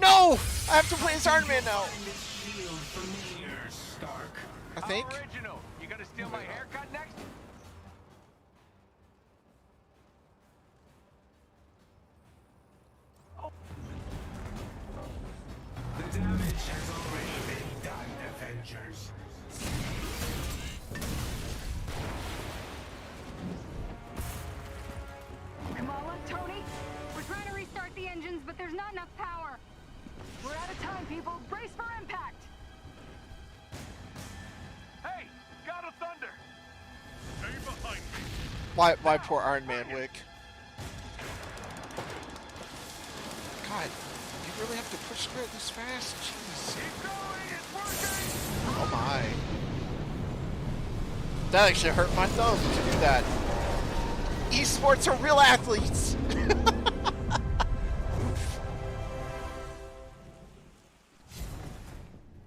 No! I have to play as Iron Man now. I think. How original. You gonna steal my haircut next? The damage has already been done, Avengers. Kamala, Tony, We're trying to restart the engines, but there's not enough power. we're out of time, people. Brace for impact. Hey, God of Thunder. Stay behind me. Why poor Iron Man, Wick? God, you really have to push through it this fast? Jeez. Keep going. It's working. Oh my. That actually hurt my thumb to do that. Esports are real athletes.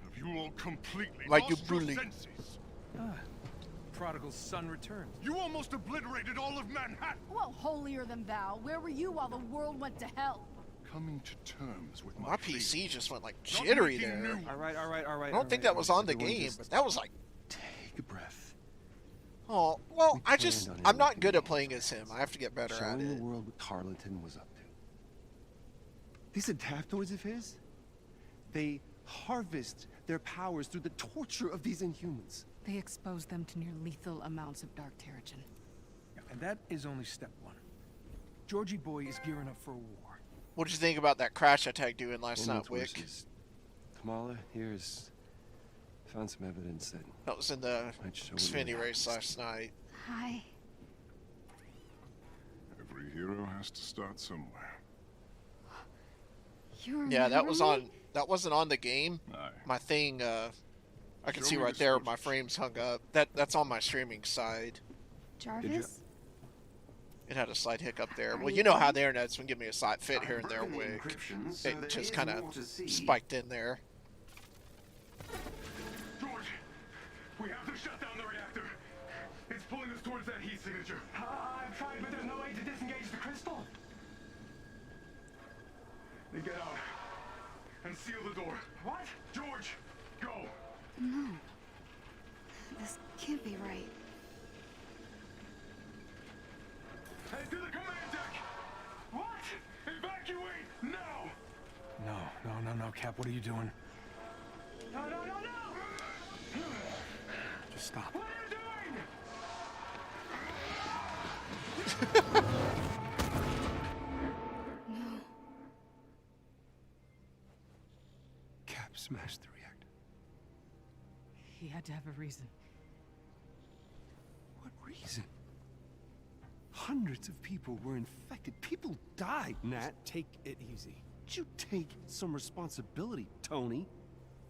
Have you all completely Like you lost your bully. senses? Prodigal son returns. You almost obliterated all of Manhattan. Well, holier than thou. Where were you while the world went to hell? Coming to terms with My PC just went like jittery there. All right. I don't think that was on the game, but that was like. Take a breath. Oh well, I'm not good at playing as him. I have to get better at Showing it. the world what Tarleton was up to. These adaptoids of his, they harvest their powers through the torture of these Inhumans. They expose them to near lethal amounts of dark terrigen. And that is only step one. Georgie boy is gearing up for a war. What did you think about that crash I tagged you in last Ambulance night, Wick? horses. Kamala, here's... found some evidence That was in the might show what Xfinity really race last night. Hi. Every hero has to start somewhere. You Yeah, that was remember on. That wasn't on the game. Aye. My thing. I can Show see me right the there. switch. My frames hung up. That's on my streaming side. Jarvis? It had a slight hiccup there. Well, you know how the internet's been giving me a slight fit here and there. Wick. It just kind of spiked in there. George, we have to shut down the reactor. It's pulling us towards that heat signature. I've tried, but there's no way to disengage the crystal. Then get out and seal the door. What? George, go. No. This can't be right. Head to the command deck. What? Evacuate now. No, Cap. What are you doing? No. Just stop. What are you doing? No. Cap smashed the reactor. He had to have a reason. What reason? Hundreds of people were infected. People died. Nat, take it easy. Would you take some responsibility, Tony?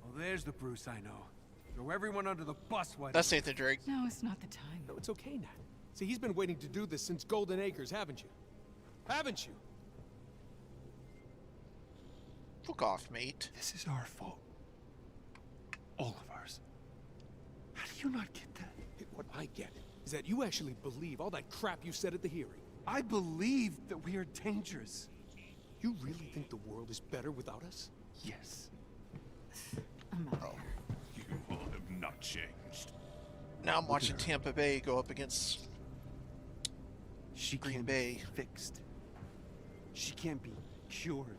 Oh, there's the Bruce I know. Throw everyone under the bus, why That's Nathan Drake. No, it's not the time. No, it's okay, Nat. See, he's been waiting to do this since Golden Acres, haven't you? Haven't you? Fuck off, mate. This is our fault. All of ours. How do you not get that? What I get is that you actually believe all that crap you said at the hearing. I believe that we are dangerous. You really think the world is better without us? Yes. I'm out here. You all have not changed. Now I'm watching Tampa Bay go up against She Green can't Bay. be fixed. She can't be cured.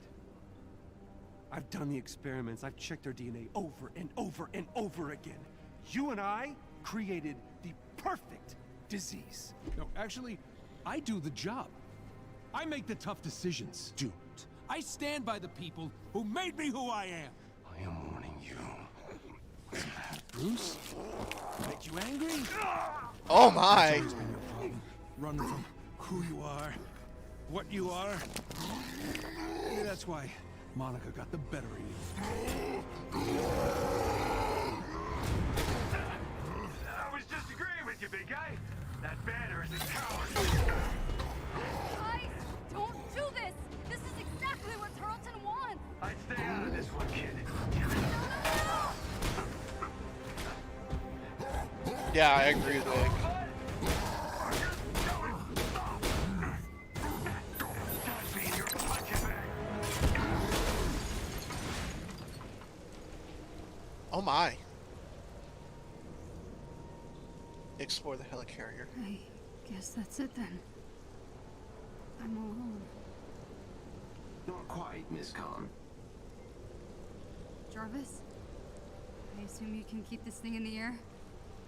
I've done the experiments. I've checked her DNA over and over and over again. You and I created the perfect disease. No, actually, I do the job. I make the tough decisions. Dude. I stand by the people who made me who I am. I am warning you. Bruce? Make you angry? Oh my! It's always been your problem. Running from who you are, what you are. Maybe that's why Monica got the better of you. I was just agreeing with you, big guy. That banner is a coward. Guys, don't do this! This is exactly what Tarleton wants! I'd stay out of this one, kid. Yeah, I agree with Wick. Oh my. Explore the helicarrier. I guess that's it then. I'm alone. Not quite, Miss Khan. Jarvis? I assume you can keep this thing in the air?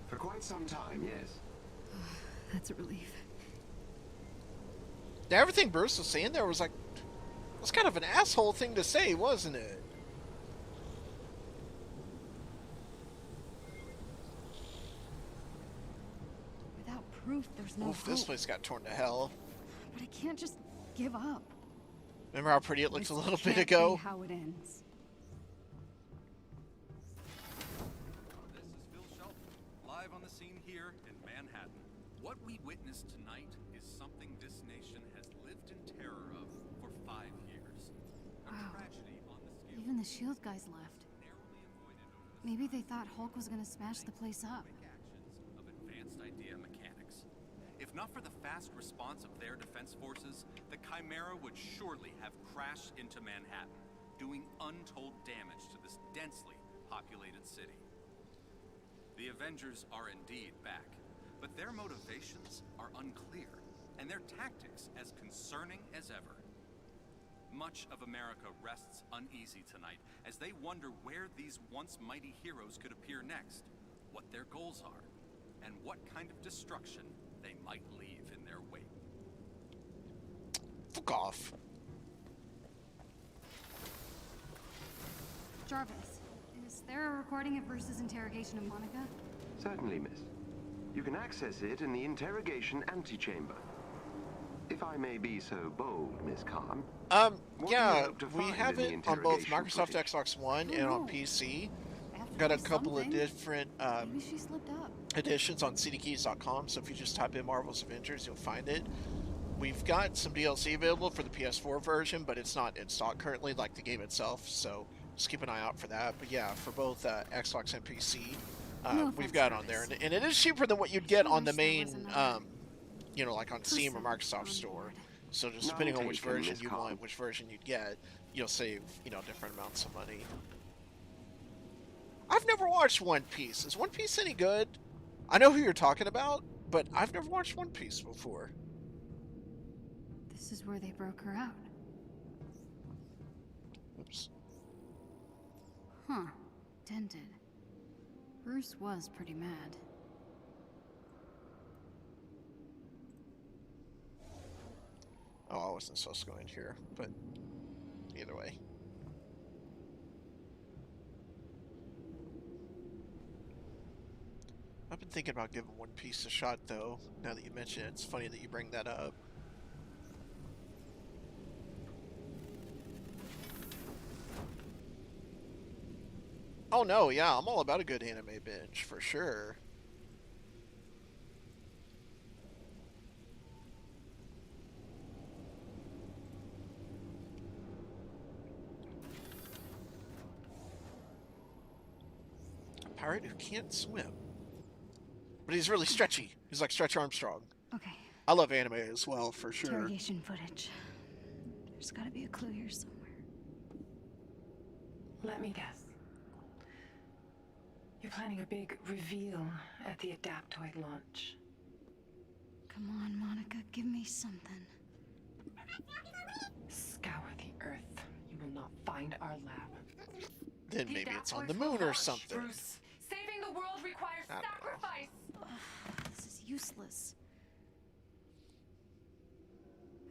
For quite some time, yes. That's a relief. Yeah, everything Bruce was saying there was like... It was kind of an asshole thing to say, wasn't it? Without proof, there's no Oof, hope. this place got torn to hell. But I can't just give up. Remember how pretty it looked a little bit Can't ago? be how it ends. This is Phil Shelton, live on the scene here in Manhattan. What we witnessed tonight is something this nation has lived in terror of for 5 years. A tragedy on the scale Even the SHIELD guys left. narrowly avoided over the Maybe they thought Hulk was gonna smash the place up. quick actions of advanced idea mechanics. If not for the fast response of their defense forces, the Chimera would surely have crashed into Manhattan, doing untold damage to this densely populated city. The Avengers are indeed back, but their motivations are unclear, and their tactics as concerning as ever. Much of America rests uneasy tonight as they wonder where these once mighty heroes could appear next, what their goals are, and what kind of destruction they might leave in their wake. Fuck off. Jarvis, is there a recording of Bruce's interrogation of Monica? Certainly, miss. You can access it in the interrogation antechamber. If I may be so bold, Miss Khan. What do you Yeah, hope to we find have in the it on both interrogation Microsoft footage? Xbox One and on PC. Got a Or couple of something. different Maybe she slipped up. editions on CDKeys.com, so if you just type in Marvel's Avengers, you'll find it. We've got some DLC available for the PS4 version, but it's not in stock currently, like the game itself, so just keep an eye out for that. But yeah, for both Xbox and PC, we've got on there. And it is cheaper than what you'd get on the main, you know, like on Steam or Microsoft Store. So just depending on which version you want, which version you'd get, you'll save, you know, different amounts of money. I've never watched One Piece. Is One Piece any good? I know who you're talking about, but I've never watched One Piece before. This is where they broke her out. Oops. Huh. Dented. Bruce was pretty mad. Oh, I wasn't supposed to go in here, but either way. I've been thinking about giving One Piece a shot, though, now that you mention it. It's funny that you bring that up. Oh no, yeah, I'm all about a good anime binge, for sure. A pirate who can't swim. But he's really stretchy. He's like Stretch Armstrong. Okay. I love anime as well, for sure. Interrogation footage. There's gotta be a clue here somewhere. Let me guess. You're planning a big reveal at the Adaptoid launch. Come on, Monica, give me something. Scour the Earth. You will not find our lab. Then maybe it's on the moon or something. Bruce. Saving the world requires sacrifice. This is useless.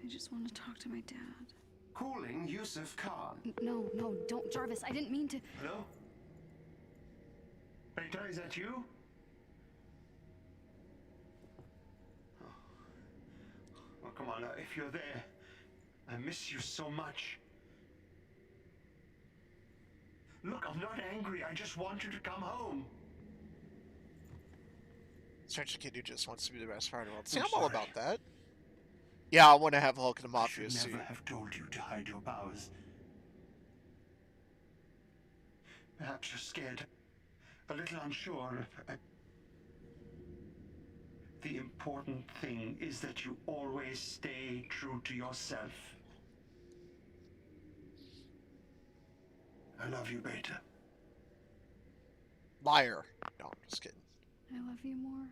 I just want to talk to my dad. Calling Yusuf Khan. No, don't, Jarvis. I didn't mean to. Hello? Beta, is that you? Oh, come on, if you're there, I miss you so much. Look, I'm not angry. I just want you to come home. Strange kid who just wants to be the best fighter in the world. See, I'm all about that. Yeah, I want to have Hulk in the Mafia suit. I should never have told you to hide your powers. Perhaps you're scared. A little unsure. The important thing is that you always stay true to yourself. I love you, Beta. Liar. No, I'm just kidding. I love you more.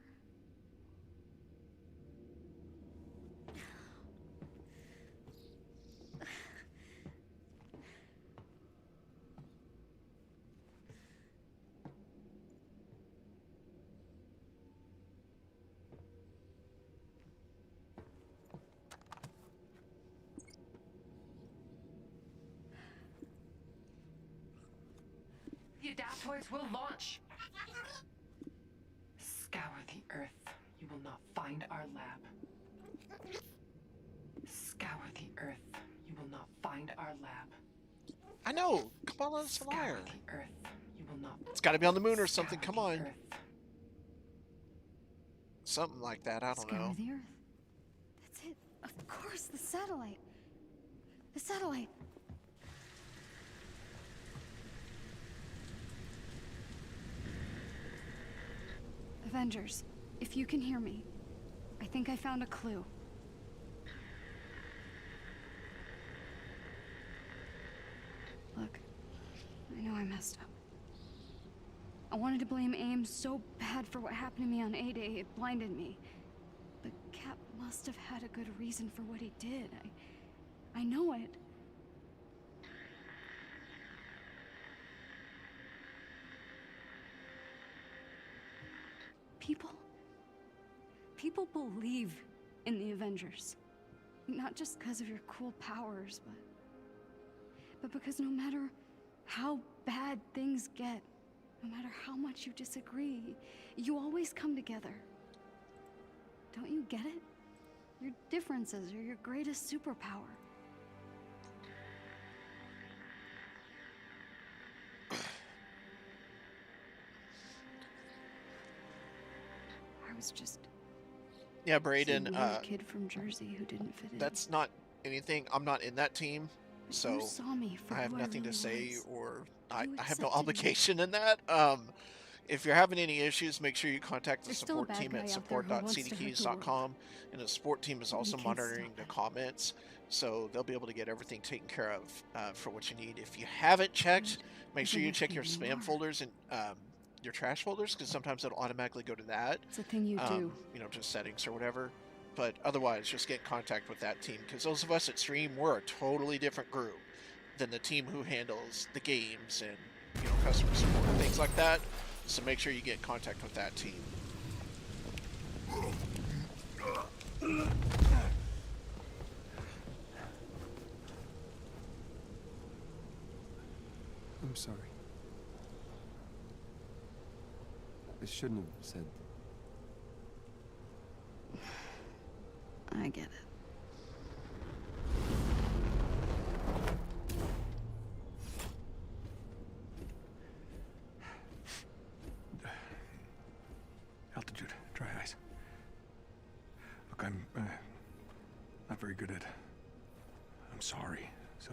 The Adaptoids will launch. Scour the Earth. You will not find our lab. Scour the Earth. You will not find our lab. I know. Kamala's a liar. The Earth. You will not. It's got to be on the moon or something. Come on. Something like that. I don't know. Scour the Earth. That's it. Of course, the satellite. The satellite. Avengers, if you can hear me, I think I found a clue. Look, I know I messed up. I wanted to blame AIM so bad for what happened to me on A-Day, it blinded me. But Cap must have had a good reason for what he did. I know it. People believe in the Avengers. Not just because of your cool powers, but because no matter how bad things get, no matter how much you disagree, you always come together. Don't you get it? Your differences are your greatest superpower. was just Yeah, some Braden, weird kid from Jersey who didn't fit in. that's not anything. I'm not in that team, so You saw me for I have who nothing really to say, was. or You I have no accepted me. obligation in that. If you're having any issues, make sure you contact the There's still a support bad team guy at out there who wants to hurt the world. support.cdkeys.com, and the support team is We also can monitoring stop the comments, so they'll be able to get everything taken care of for what you need. If you haven't checked, make sure Isn't you it check who your you spam are? folders and your trash folders, because sometimes it'll automatically go to that. It's a thing you do. You know, just settings or whatever. But otherwise, just get in contact with that team, because those of us at stream, we're a totally different group than the team who handles the games and, you know, customer support and things like that. So make sure you get in contact with that team. I'm sorry. I shouldn't have said. I get it. Altitude, dry ice. Look, I'm not very good at. I'm sorry, so.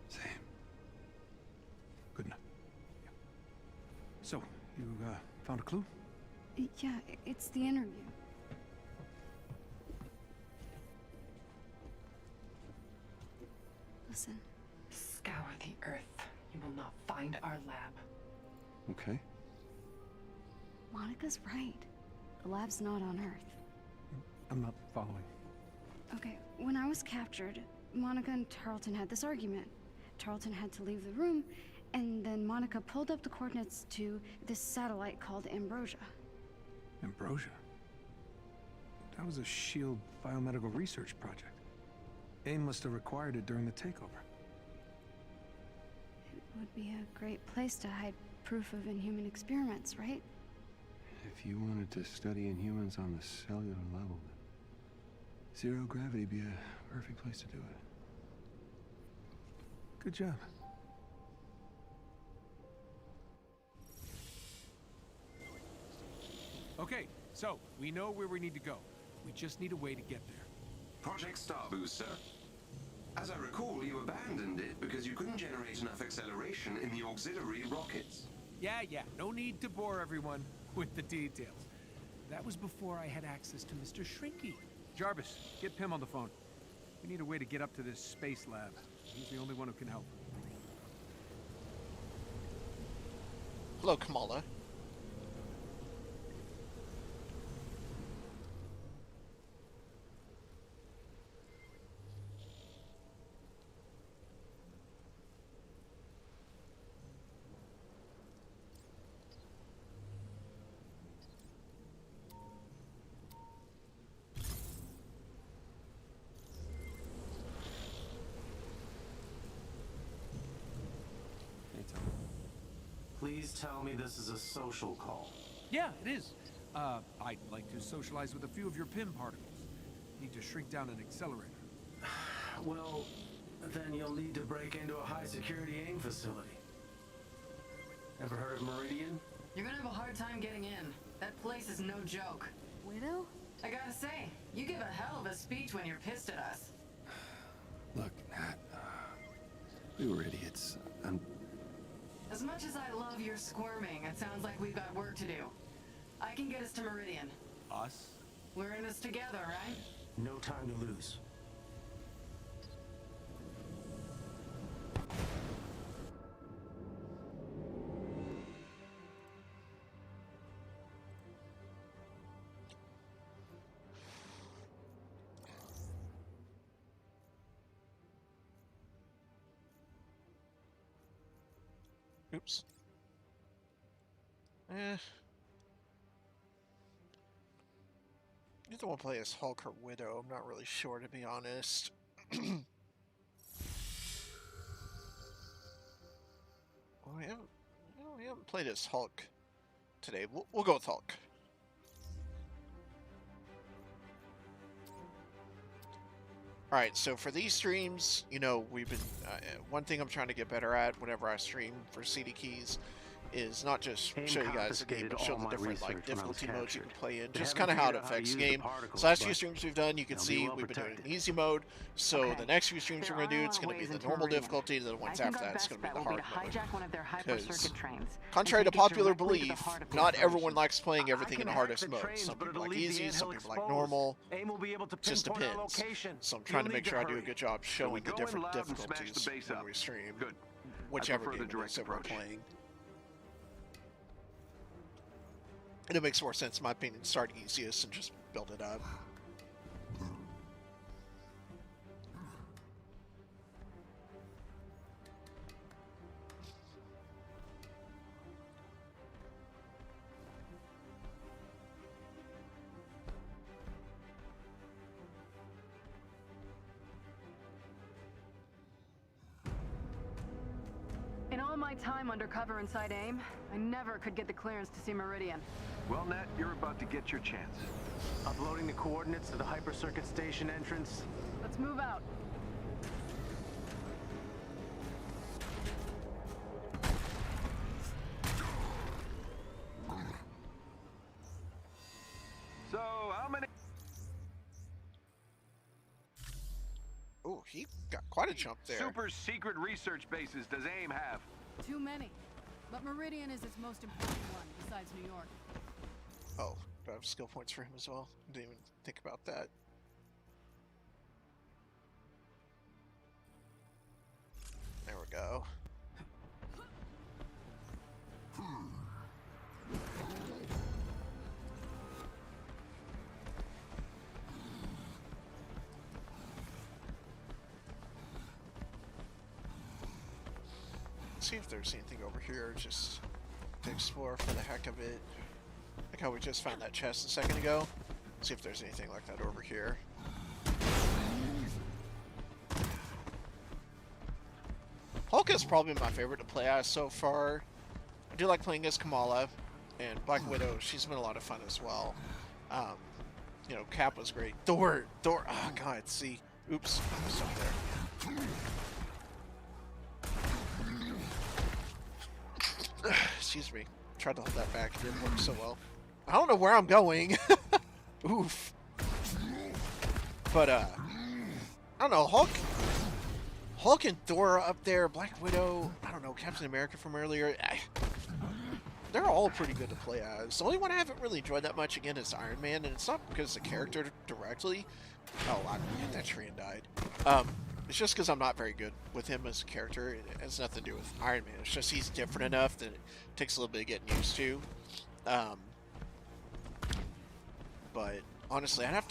Same. Good enough. Yeah. So, you found a clue? Yeah, it's the interview. Listen. Scour the earth. You will not find our lab. Okay. Monica's right. The lab's not on Earth. I'm not following. Okay, when I was captured, Monica and Tarleton had this argument. Tarleton had to leave the room, and then Monica pulled up the coordinates to this satellite called Ambrosia. Ambrosia? That was a SHIELD biomedical research project. AIM must have required it during the takeover. It would be a great place to hide proof of inhuman experiments, right? If you wanted to study Inhumans on the cellular level, zero gravity would be a perfect place to do it. Good job. Okay, so we know where we need to go. We just need a way to get there. Project Starboost, sir. As I recall, you abandoned it because you couldn't generate enough acceleration in the auxiliary rockets. Yeah, no need to bore everyone with the details. That was before I had access to Mr. Shrinky. Jarvis, get Pym on the phone. We need a way to get up to this space lab. He's the only one who can help. Hello, Kamala. Please tell me this is a social call. Yeah, it is. I'd like to socialize with a few of your Pym particles. Need to shrink down an accelerator. Well, then you'll need to break into a high-security AIM facility. Ever heard of Meridian? You're gonna have a hard time getting in. That place is no joke. Widow? I gotta say, you give a hell of a speech when you're pissed at us. Look, Nat, we were idiots. As much as I love your squirming, it sounds like we've got work to do. I can get us to Meridian. Us? We're in this together, right? No time to lose. Oops. Either one play as Hulk or Widow. I'm not really sure, to be honest. Well, we haven't played as Hulk today. We'll go with Hulk. Alright, so for these streams, you know, we've been... one thing I'm trying to get better at whenever I stream for CD Keys is not just AIM show you guys the game, confiscated but show all the my different like research when I was difficulty modes you can captured. play in, They just haven't kind of how it figured out how to affects the use the game. particles, So last few but streams we've done, you can they'll be see well we've been doing protected. easy mode. So Okay. the next few streams There we're gonna do, are a it's lot of gonna be ways the into normal Meridian. difficulty, then I once think after our that, it's best gonna be bet the will be hard to mode. hijack one of their Because hyper-circuit trains. contrary to and take it popular directly to the belief, heart of the not everyone operation. likes playing I everything in can the hack hardest the mode. trains, Some but people it'll like leave the easy, some anthill people like exposed. normal. AIM will be able to Just pinpoint our depends. location. So I'm trying to You'll make need sure I to do a hurry. good job So showing we the go in different loud and smash the difficulties base when up. we stream. Good. Whichever prefer the game it is direct that we're approach. playing. And it makes more sense, in my opinion, to start easiest and just build it up. In all my time undercover inside AIM, I never could get the clearance to see Meridian. Well, Nat, you're about to get your chance. Uploading the coordinates to the hyper-circuit station entrance. Let's move out. So, how many... Oh, he got quite a jump there. super secret research bases does AIM have? Too many. But Meridian is its most important one, besides New York. Oh, do I have skill points for him as well? Didn't even think about that. There we go. See if there's anything over here just to explore for the heck of it. Like how we just found that chest a second ago. See if there's anything like that over here. Hulk is probably my favorite to play as so far. I do like playing as Kamala, and Black Widow, she's been a lot of fun as well. You know, Cap was great. Thor, oh god, see. Oops, I was up there. Excuse me. Tried to hold that back, it didn't work so well. I don't know where I'm going. Oof. But, I don't know, Hulk and Thor up there, Black Widow, I don't know, Captain America from earlier. They're all pretty good to play as. The only one I haven't really enjoyed that much, again, is Iron Man, and it's not because the character directly. Oh, I hit that tree and died. It's just because I'm not very good with him as a character. It has nothing to do with Iron Man. It's just he's different enough that it takes a little bit of getting used to. But honestly, I'd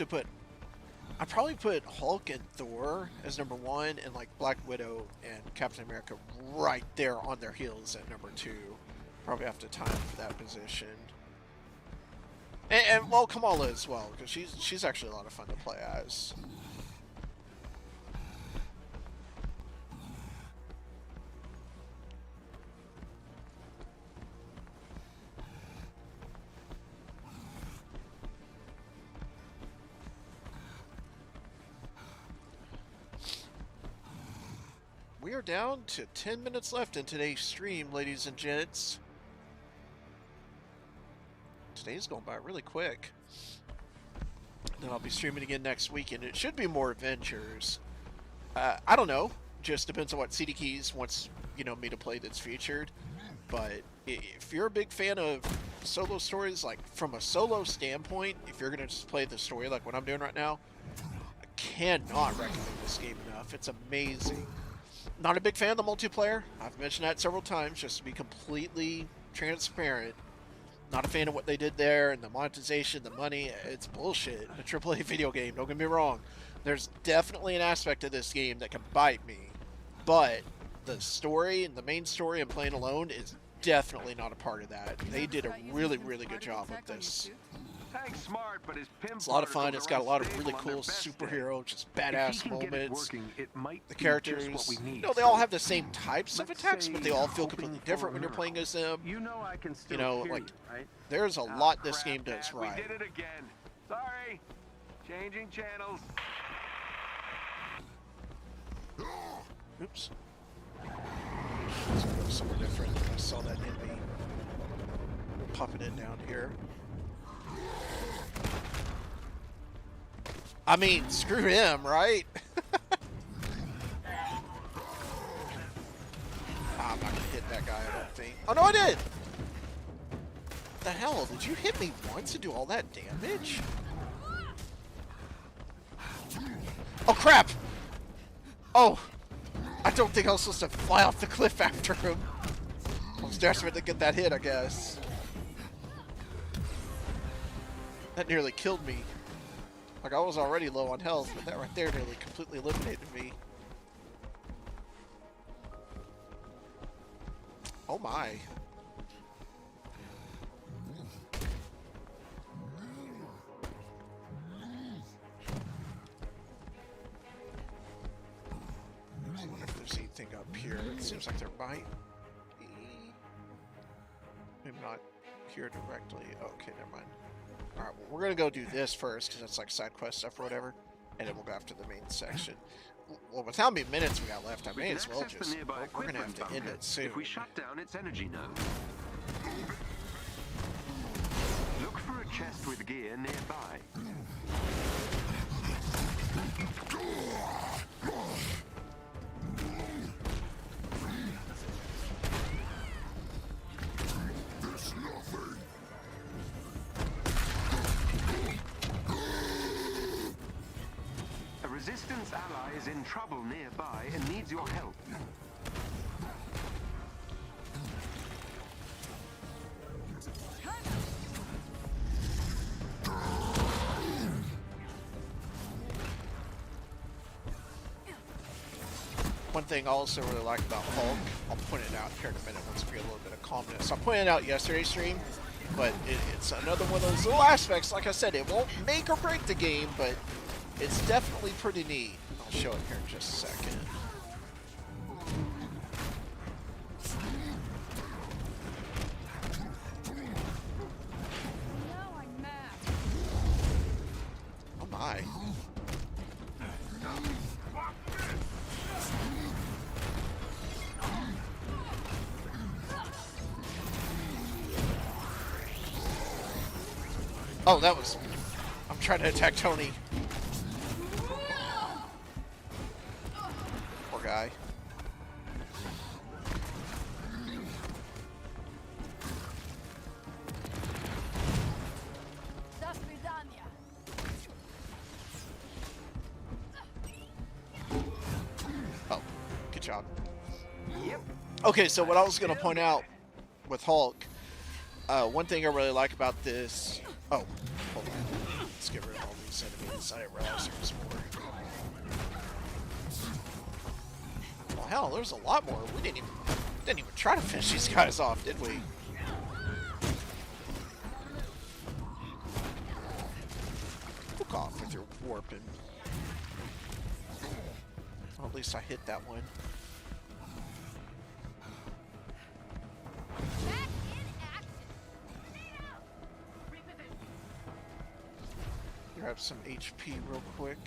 probably put Hulk and Thor as number 1, and like Black Widow and Captain America right there on their heels at number 2. Probably have to time for that position. And well, Kamala as well, because she's actually a lot of fun to play as. We are down to 10 minutes left in today's stream, ladies and gents. Today's going by really quick. Then I'll be streaming again next week, and it should be more Avengers. I don't know. Just depends on what CDKoins wants, me to play that's featured. But if you're a big fan of solo stories, like from a solo standpoint, if you're gonna just play the story like what I'm doing right now, I cannot recommend this game enough. It's amazing. Not a big fan of the multiplayer. I've mentioned that several times, just to be completely transparent. Not a fan of what they did there, and the monetization, the money, it's bullshit. A AAA video game, don't get me wrong. There's definitely an aspect of this game that can bite me, but the story, and the main story and playing alone is definitely not a part of that. They did a really, really good job with this. Hank's smart, but his PIM It's a lot of fun. particles It's are got a lot of unstable really on their cool best day. superhero, just If he badass can get it moments. working, it might The be characters, just what we need. they all have the same types of Let's attacks, but say they all feel hoping completely for different a when you're miracle. playing as them. You know I can still hear like, you, right? there's a Ah, lot this crap, game does Dad, right. We did it again. Sorry. Changing channels. Oops. Let's go somewhere different. I saw that enemy. popping in down here. I mean, screw him, right? I'm not gonna hit that guy, I don't think. Oh no, I did! What the hell? Did you hit me once and do all that damage? Oh crap! Oh! I don't think I was supposed to fly off the cliff after him. I was desperate to get that hit, I guess. That nearly killed me. Like, I was already low on health, but that right there nearly completely eliminated me. Oh my. I wonder if there's anything up here. It seems like there might be. Maybe not here directly. Okay, never mind. Alright, well, we're gonna go do this first, because that's like side quest stuff or whatever, and then we'll go after the main section. Well, with how many minutes we got left, I may as well just... we're gonna have to end it soon. If we shut down its energy node. Look for a chest with gear nearby. A resistance ally is in trouble nearby and needs your help. One thing I also really like about Hulk, I'll point it out here in a minute once we get a little bit of calmness. I pointed it out yesterday's stream, but it's another one of those little aspects. Like I said, it won't make or break the game, but it's definitely pretty neat. I'll show it here in just a second. Oh my. Oh, that was... I'm trying to attack Tony. Poor guy. Oh, good job. Yep. Okay, so what I was going to point out with Hulk, one thing I really like about this... Oh, hold on. Let's get rid of all these enemies. I didn't realize there was more. Well, hell, there's a lot more. We didn't even try to finish these guys off, did we? Look off with your warping. Well, at least I hit that one. Grab some HP real quick.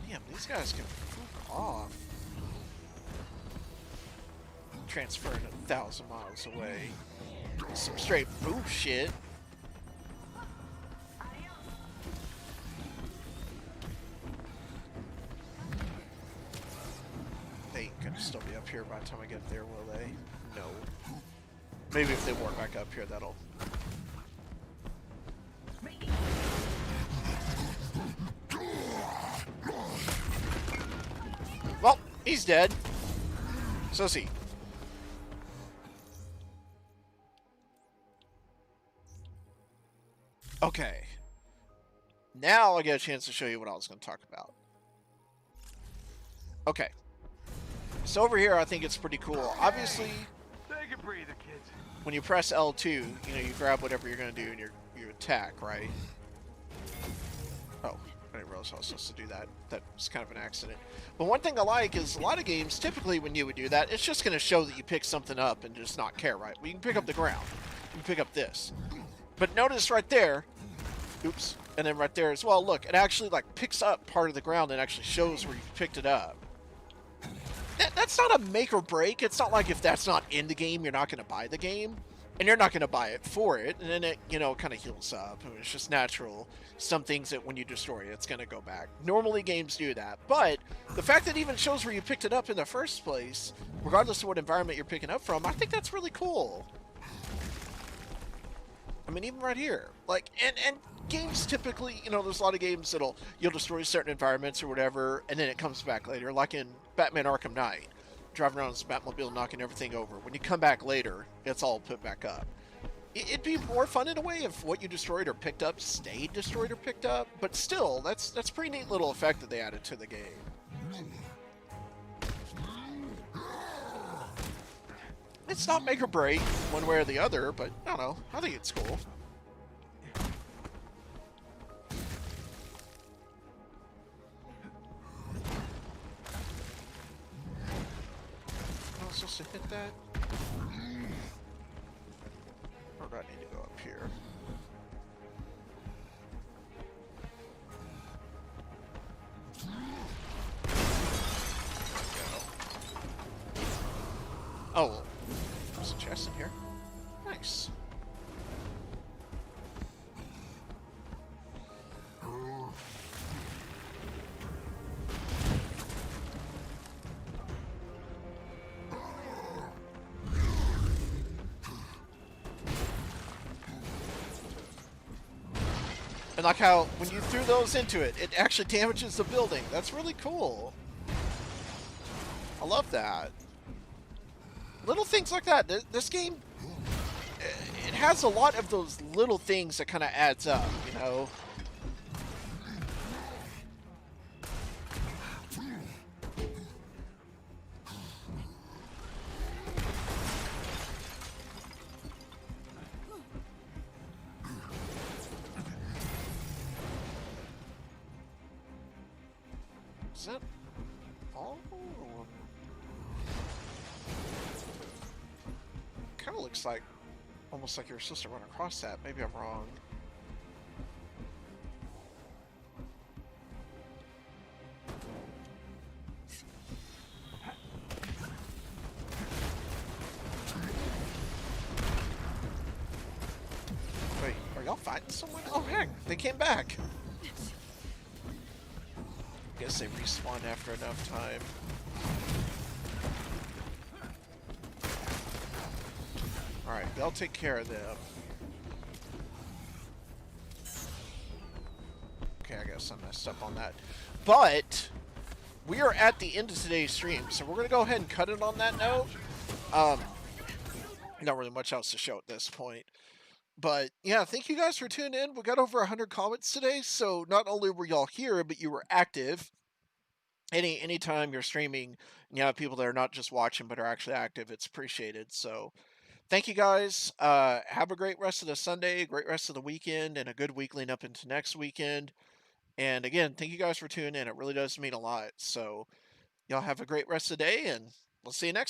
Damn, these guys can fuck off. Transferring 1,000 miles away. Some straight boob shit. They ain't gonna still be up here by the time I get there, will they? No. Maybe if they warp back up here, that'll... Well, he's dead. So is he. Okay. Now I get a chance to show you what I was going to talk about. Okay. So over here, I think it's pretty cool. Obviously, Take a breather, kids. when you press L2, you know, you grab whatever you're going to do and you attack, right? Oh, I didn't realize I was supposed to do that. That was kind of an accident. But one thing I like is a lot of games, typically when you would do that, it's just going to show that you pick something up and just not care, right? Well, you can pick up the ground. You can pick up this. But notice right there, oops, and then right there as well, look, it actually like picks up part of the ground and actually shows where you picked it up. That's not a make or break. It's not like if that's not in the game, you're not going to buy the game. and you're not going to buy it for it, and then it, you know, kind of heals up. It's just natural. Some things that when you destroy it, it's going to go back. Normally games do that, but the fact that it even shows where you picked it up in the first place, regardless of what environment you're picking up from, I think that's really cool. I mean, even right here, like, and games typically, you know, there's a lot of games you'll destroy certain environments or whatever, and then it comes back later, like in Batman Arkham Knight, driving around in this Batmobile, knocking everything over. When you come back later, it's all put back up. It'd be more fun in a way if what you destroyed or picked up stayed destroyed or picked up, but still, that's a pretty neat little effect that they added to the game. It's not make or break one way or the other, but I don't know. I think it's cool. I was supposed to hit that? Or do I need to go up here? Oh, there's a chest in here. Nice. And like how when you threw those into it, it actually damages the building. That's really cool. I love that. Little things like that. This game, it has a lot of those little things that kind of adds up, you know? Is that all? Kind of looks like almost like you're supposed to run across that. Maybe I'm wrong. Wait, are y'all fighting someone? Oh heck, they came back. Guess they respawn after enough time. Alright, they'll take care of them. Okay, I guess I messed up on that. But we are at the end of today's stream, so we're going to go ahead and cut it on that note. Not really much else to show at this point. But yeah, thank you guys for tuning in. We got over 100 comments today, so not only were y'all here, but you were active. Anytime you're streaming and you have people that are not just watching but are actually active, it's appreciated. So thank you guys. Have a great rest of the Sunday, great rest of the weekend, and a good week leading up into next weekend. And again, thank you guys for tuning in. It really does mean a lot. So y'all have a great rest of the day, and we'll see you next time.